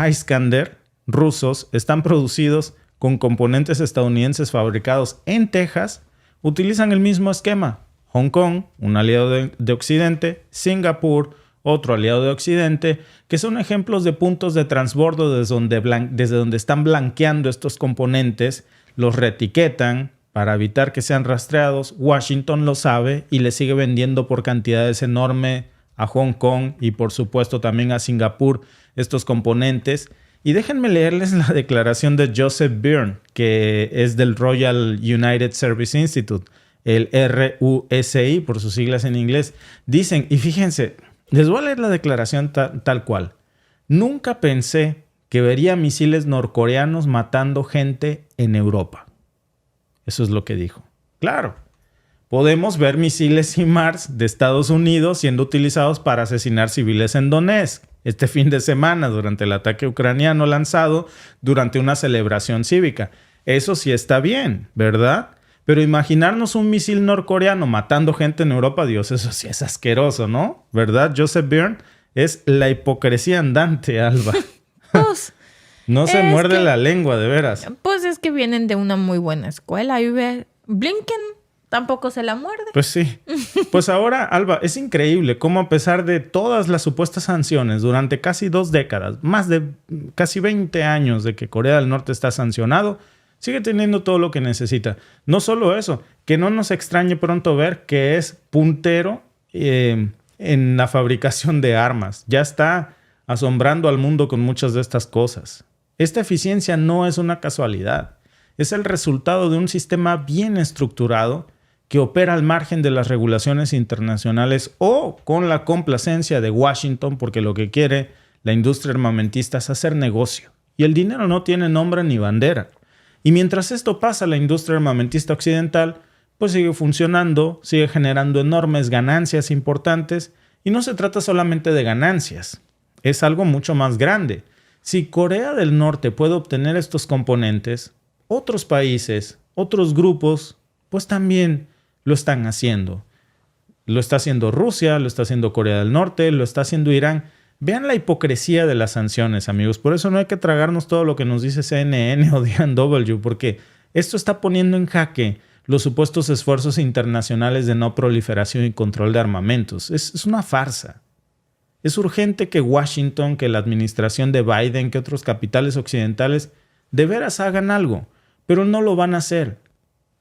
Speaker 1: Iskander rusos están producidos con componentes estadounidenses fabricados en Texas? Utilizan el mismo esquema. Hong Kong, un aliado de Occidente, Singapur, otro aliado de Occidente, que son ejemplos de puntos de transbordo desde donde están blanqueando estos componentes, los reetiquetan para evitar que sean rastreados. Washington lo sabe y le sigue vendiendo por cantidades enormes a Hong Kong y por supuesto también a Singapur estos componentes. Y déjenme leerles la declaración de Joseph Byrne, que es del Royal United Service Institute, el RUSI por sus siglas en inglés. Dicen, y fíjense, les voy a leer la declaración tal cual. Nunca pensé que vería misiles norcoreanos matando gente en Europa. Eso es lo que dijo. Claro, podemos ver misiles HIMARS de Estados Unidos siendo utilizados para asesinar civiles en Donetsk este fin de semana durante el ataque ucraniano lanzado durante una celebración cívica. Eso sí está bien, ¿verdad? Pero imaginarnos un misil norcoreano matando gente en Europa, Dios, eso sí es asqueroso, ¿no? ¿Verdad? Joseph Byrne es la hipocresía andante, Alba.
Speaker 2: Pues,
Speaker 1: no se muerde la lengua, de veras.
Speaker 2: Pues es que vienen de una muy buena escuela. Y Blinken tampoco se la muerde.
Speaker 1: Pues sí. Pues ahora, Alba, es increíble cómo a pesar de todas las supuestas sanciones durante casi 2 décadas, más de casi 20 años de que Corea del Norte está sancionado, sigue teniendo todo lo que necesita. No solo eso, que no nos extrañe pronto ver que es puntero en la fabricación de armas. Ya está asombrando al mundo con muchas de estas cosas. Esta eficiencia no es una casualidad. Es el resultado de un sistema bien estructurado que opera al margen de las regulaciones internacionales o con la complacencia de Washington, porque lo que quiere la industria armamentista es hacer negocio. Y el dinero no tiene nombre ni bandera. Y mientras esto pasa, la industria armamentista occidental pues sigue funcionando, sigue generando enormes ganancias importantes. Y no se trata solamente de ganancias, es algo mucho más grande. Si Corea del Norte puede obtener estos componentes, otros países, otros grupos, pues también lo están haciendo. Lo está haciendo Rusia, lo está haciendo Corea del Norte, lo está haciendo Irán. Vean la hipocresía de las sanciones, amigos. Por eso no hay que tragarnos todo lo que nos dice CNN o DNW, porque esto está poniendo en jaque los supuestos esfuerzos internacionales de no proliferación y control de armamentos. Es una farsa. Es urgente que Washington, que la administración de Biden, que otros capitales occidentales de veras hagan algo, pero no lo van a hacer,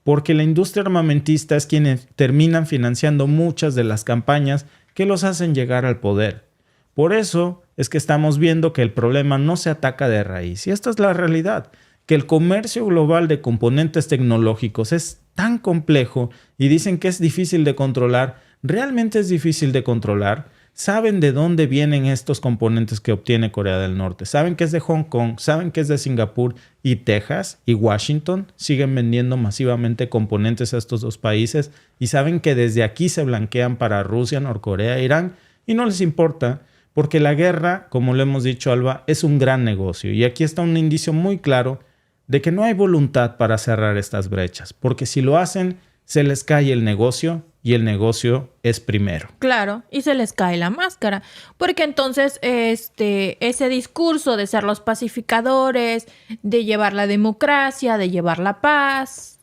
Speaker 1: porque la industria armamentista es quienes terminan financiando muchas de las campañas que los hacen llegar al poder. Por eso es que estamos viendo que el problema no se ataca de raíz. Y esta es la realidad, que el comercio global de componentes tecnológicos es tan complejo y dicen que es difícil de controlar. Realmente es difícil de controlar. Saben de dónde vienen estos componentes que obtiene Corea del Norte. Saben que es de Hong Kong, saben que es de Singapur, y Texas y Washington siguen vendiendo masivamente componentes a estos dos países y saben que desde aquí se blanquean para Rusia, Norcorea, Irán, y no les importa porque la guerra, como lo hemos dicho, Alba, es un gran negocio. Y aquí está un indicio muy claro de que no hay voluntad para cerrar estas brechas, porque si lo hacen, se les cae el negocio y el negocio es primero.
Speaker 2: Claro, y se les cae la máscara, porque entonces ese discurso de ser los pacificadores, de llevar la democracia, de llevar la paz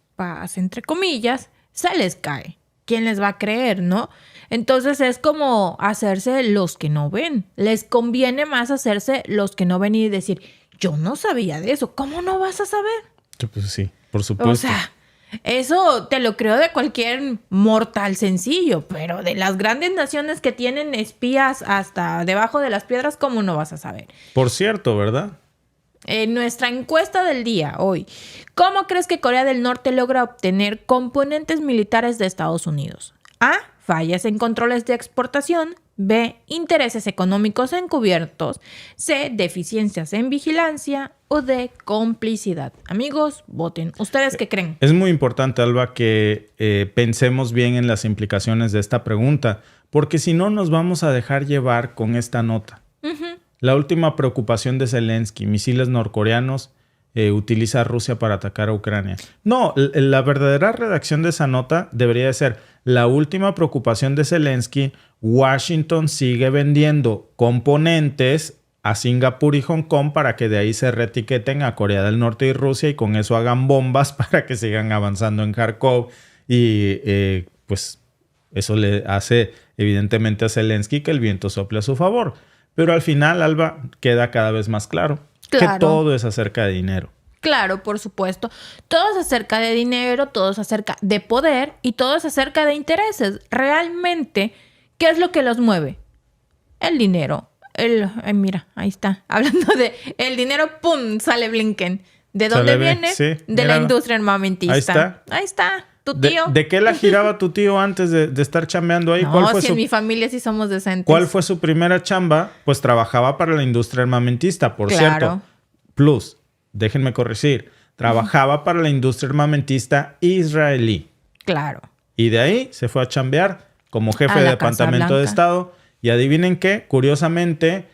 Speaker 2: entre comillas, se les cae. ¿Quién les va a creer, no? Entonces es como hacerse los que no ven. Les conviene más hacerse los que no ven y decir, yo no sabía de eso. ¿Cómo no vas a saber?
Speaker 1: Pues sí, por supuesto.
Speaker 2: O sea, eso te lo creo de cualquier mortal sencillo, pero de las grandes naciones que tienen espías hasta debajo de las piedras, ¿cómo no vas a saber?
Speaker 1: Por cierto, ¿verdad?
Speaker 2: En nuestra encuesta del día hoy, ¿cómo crees que Corea del Norte logra obtener componentes militares de Estados Unidos? A. Fallas en controles de exportación. B. Intereses económicos encubiertos. C. Deficiencias en vigilancia. O D. Complicidad. Amigos, voten. ¿Ustedes qué creen?
Speaker 1: Es muy importante, Alba, que pensemos bien en las implicaciones de esta pregunta, porque si no nos vamos a dejar llevar con esta nota. La última preocupación de Zelensky, misiles norcoreanos, utiliza a Rusia para atacar a Ucrania. No, la verdadera redacción de esa nota debería de ser: la última preocupación de Zelensky, Washington sigue vendiendo componentes a Singapur y Hong Kong para que de ahí se reetiqueten a Corea del Norte y Rusia y con eso hagan bombas para que sigan avanzando en Kharkov. Y pues eso le hace evidentemente a Zelensky que el viento sople a su favor. Pero al final, Alba, queda cada vez más claro que todo es acerca de dinero.
Speaker 2: Claro, por supuesto. Todo es acerca de dinero, todo es acerca de poder y todo es acerca de intereses. Realmente, ¿qué es lo que los mueve? El dinero. Mira, ahí está. Hablando de el dinero, ¡pum! Sale Blinken. ¿De dónde viene?
Speaker 1: Sí,
Speaker 2: de la industria armamentista.
Speaker 1: Ahí está.
Speaker 2: Ahí está. Tu tío.
Speaker 1: ¿De qué la giraba tu tío antes de estar chambeando ahí?
Speaker 2: No, en mi familia sí somos decentes.
Speaker 1: ¿Cuál fue su primera chamba? Pues trabajaba para la industria armamentista, por cierto. Plus, déjenme corregir. Trabajaba para la industria armamentista israelí.
Speaker 2: Claro.
Speaker 1: Y de ahí se fue a chambear como jefe de Departamento de Estado. Y adivinen qué, curiosamente,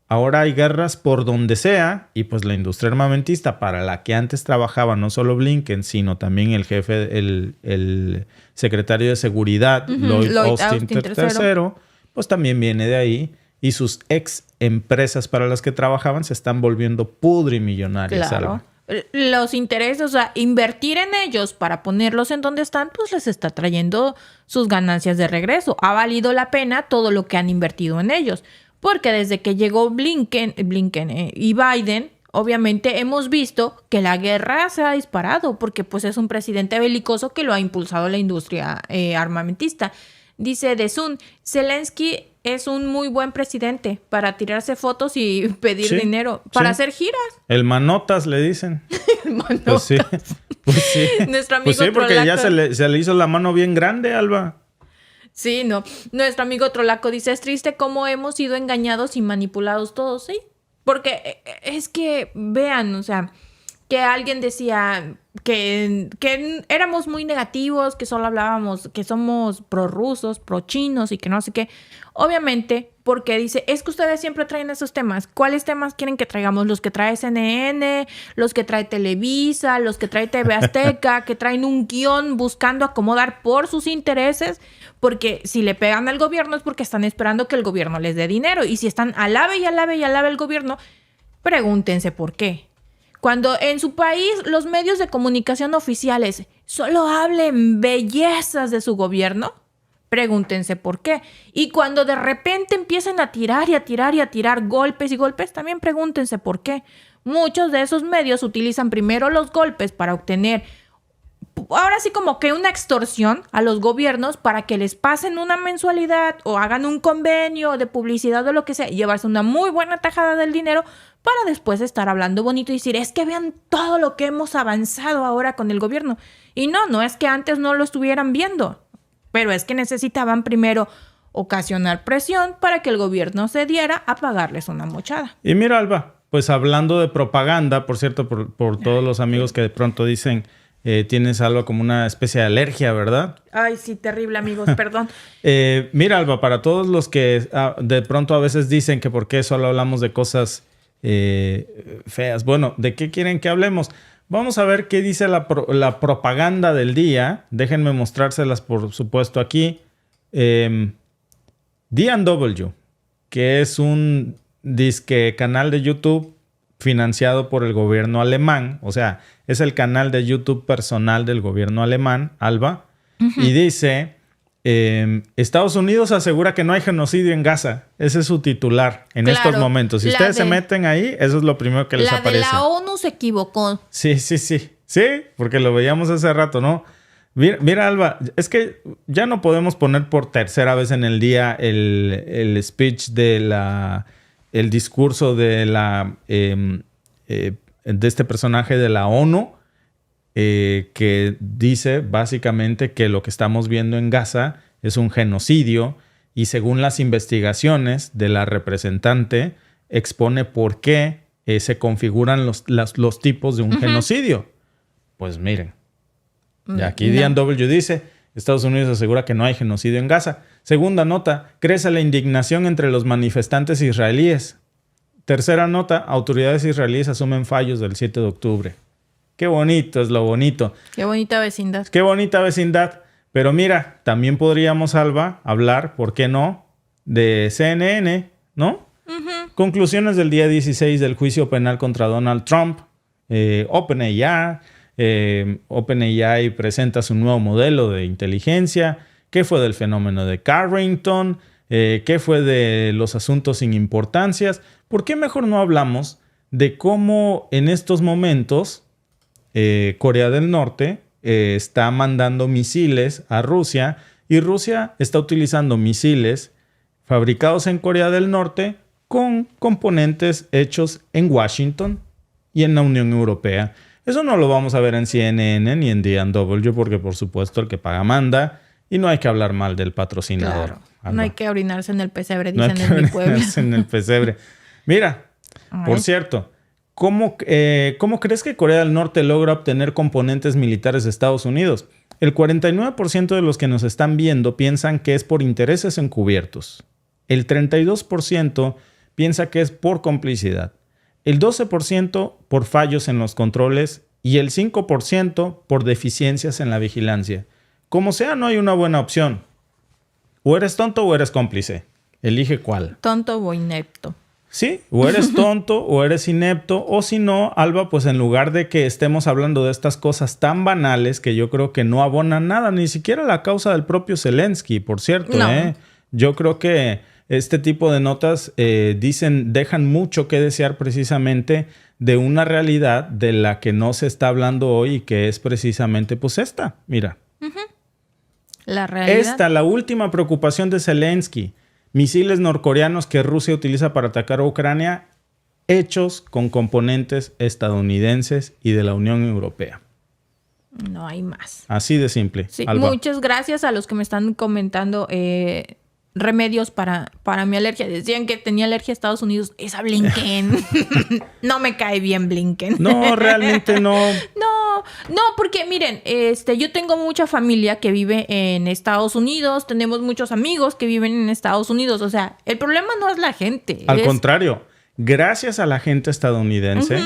Speaker 1: ahora hay guerras por donde sea y pues la industria armamentista para la que antes trabajaba no solo Blinken, sino también el jefe, el secretario de Seguridad, Lloyd Austin III, pues también viene de ahí y sus ex empresas para las que trabajaban se están volviendo pudrimillonarias.
Speaker 2: Claro. Los intereses, o sea, invertir en ellos para ponerlos en donde están, pues les está trayendo sus ganancias de regreso. Ha valido la pena todo lo que han invertido en ellos. Porque desde que llegó Blinken y Biden, obviamente hemos visto que la guerra se ha disparado porque pues es un presidente belicoso que lo ha impulsado la industria armamentista. Dice Desun, Zelensky es un muy buen presidente para tirarse fotos y pedir dinero, para hacer giras.
Speaker 1: El manotas le dicen.
Speaker 2: El manotas.
Speaker 1: Pues sí.
Speaker 2: Nuestro amigo
Speaker 1: pues sí, porque
Speaker 2: Trolaco.
Speaker 1: ya se le hizo la mano bien grande, Alba.
Speaker 2: Sí, no. Nuestro amigo Trolaco dice, es triste cómo hemos sido engañados y manipulados todos, ¿sí? Porque es que, vean, o sea, que alguien decía que éramos muy negativos, que solo hablábamos, que somos prorrusos, prochinos y que no sé qué. Obviamente, porque dice, es que ustedes siempre traen esos temas. ¿Cuáles temas quieren que traigamos? Los que trae CNN, los que trae Televisa, los que trae TV Azteca, que traen un guión buscando acomodar por sus intereses. Porque si le pegan al gobierno es porque están esperando que el gobierno les dé dinero. Y si están alabe y alabe y alabe el gobierno, pregúntense por qué. Cuando en su país los medios de comunicación oficiales solo hablen bellezas de su gobierno, pregúntense por qué. Y cuando de repente empiezan a tirar y a tirar y a tirar golpes y golpes, también pregúntense por qué. Muchos de esos medios utilizan primero los golpes para obtener, ahora sí como que una extorsión a los gobiernos para que les pasen una mensualidad o hagan un convenio de publicidad o lo que sea, y llevarse una muy buena tajada del dinero para después estar hablando bonito y decir, es que vean todo lo que hemos avanzado ahora con el gobierno. Y no es que antes no lo estuvieran viendo, pero es que necesitaban primero ocasionar presión para que el gobierno se diera a pagarles una mochada.
Speaker 1: Y mira, Alba, pues hablando de propaganda, por cierto, por todos los amigos que de pronto dicen, tienes algo como una especie de alergia, ¿verdad?
Speaker 2: Ay, sí, terrible, amigos, perdón.
Speaker 1: Mira, Alba, para todos los que de pronto a veces dicen que por qué solo hablamos de cosas feas. Bueno, ¿de qué quieren que hablemos? Vamos a ver qué dice la propaganda del día. Déjenme mostrárselas, por supuesto, aquí. D&W, que es un disque canal de YouTube financiado por el gobierno alemán. O sea, es el canal de YouTube personal del gobierno alemán, Alba. Y dice, Estados Unidos asegura que no hay genocidio en Gaza. Ese es su titular en estos momentos. Si ustedes se meten ahí, eso es lo primero que les aparece.
Speaker 2: La de la ONU se equivocó.
Speaker 1: Sí. Sí, porque lo veíamos hace rato, ¿no? Mira, Alba, es que ya no podemos poner por tercera vez en el día el speech el discurso de este personaje de la ONU, que dice básicamente que lo que estamos viendo en Gaza es un genocidio, y según las investigaciones de la representante expone por qué se configuran los tipos de un genocidio. Pues miren, y aquí D&W dice, Estados Unidos asegura que no hay genocidio en Gaza. Segunda nota, crece la indignación entre los manifestantes israelíes. Tercera nota, autoridades israelíes asumen fallos del 7 de octubre. Qué bonito es lo bonito.
Speaker 2: Qué bonita vecindad.
Speaker 1: Qué bonita vecindad. Pero mira, también podríamos, Alba, hablar, ¿por qué no?, de CNN, ¿no? Conclusiones del día 16 del juicio penal contra Donald Trump. OpenAI presenta su nuevo modelo de inteligencia. ¿Qué fue del fenómeno de Carrington? ¿Qué fue de los asuntos sin importancias? ¿Por qué mejor no hablamos de cómo en estos momentos Corea del Norte está mandando misiles a Rusia, y Rusia está utilizando misiles fabricados en Corea del Norte con componentes hechos en Washington y en la Unión Europea? Eso no lo vamos a ver en CNN ni en D&W, porque por supuesto el que paga manda, y no hay que hablar mal del patrocinador.
Speaker 2: Claro. No hay que orinarse en el pesebre, dicen en mi pueblo.
Speaker 1: En el pesebre. Mira, por cierto, ¿cómo crees que Corea del Norte logra obtener componentes militares de Estados Unidos? El 49% de los que nos están viendo piensan que es por intereses encubiertos. El 32% piensa que es por complicidad. El 12% por fallos en los controles y el 5% por deficiencias en la vigilancia. Como sea, no hay una buena opción. O eres tonto o eres cómplice. Elige cuál.
Speaker 2: Tonto o inepto.
Speaker 1: Sí, o eres tonto o eres inepto, o si no, Alba, pues en lugar de que estemos hablando de estas cosas tan banales que yo creo que no abonan nada, ni siquiera la causa del propio Zelensky, por cierto.
Speaker 2: No.
Speaker 1: Yo creo que este tipo de notas dejan mucho que desear precisamente de una realidad de la que no se está hablando hoy, y que es precisamente pues esta, mira.
Speaker 2: La realidad.
Speaker 1: La última preocupación de Zelensky. Misiles norcoreanos que Rusia utiliza para atacar a Ucrania, hechos con componentes estadounidenses y de la Unión Europea.
Speaker 2: No hay más.
Speaker 1: Así de simple.
Speaker 2: Sí,
Speaker 1: Alba.
Speaker 2: muchas gracias a los que me están comentando remedios para mi alergia. Decían que tenía alergia a Estados Unidos. Es a Blinken. No me cae bien Blinken.
Speaker 1: No, realmente no.
Speaker 2: No, porque miren, yo tengo mucha familia que vive en Estados Unidos, tenemos muchos amigos que viven en Estados Unidos. O sea, el problema no es la gente.
Speaker 1: Al contrario, gracias a la gente estadounidense,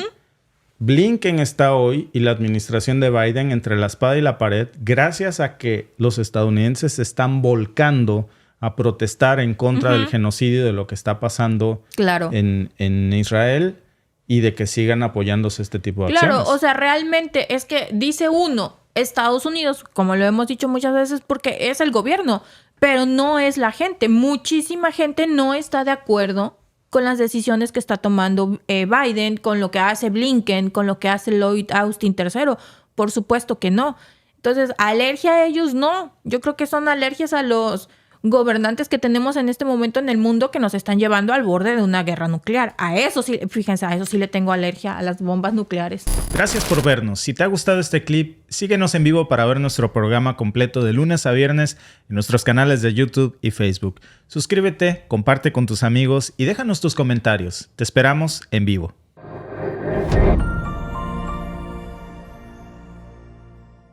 Speaker 1: Blinken está hoy, y la administración de Biden, entre la espada y la pared, gracias a que los estadounidenses se están volcando a protestar en contra del genocidio, de lo que está pasando en Israel, y de que sigan apoyándose este tipo de acciones.
Speaker 2: Claro, o sea, realmente es que dice uno, Estados Unidos, como lo hemos dicho muchas veces, porque es el gobierno, Pero no es la gente. Muchísima gente no está de acuerdo con las decisiones que está tomando Biden, con lo que hace Blinken, con lo que hace Lloyd Austin III. Por supuesto que no. Entonces, alergia a ellos no. Yo creo que son alergias a los gobernantes que tenemos en este momento en el mundo que nos están llevando al borde de una guerra nuclear. A eso sí, fíjense, a eso sí le tengo alergia, a las bombas nucleares.
Speaker 1: Gracias por vernos. Si te ha gustado este clip, síguenos en vivo para ver nuestro programa completo de lunes a viernes en nuestros canales de YouTube y Facebook. Suscríbete, comparte con tus amigos y déjanos tus comentarios. Te esperamos en vivo.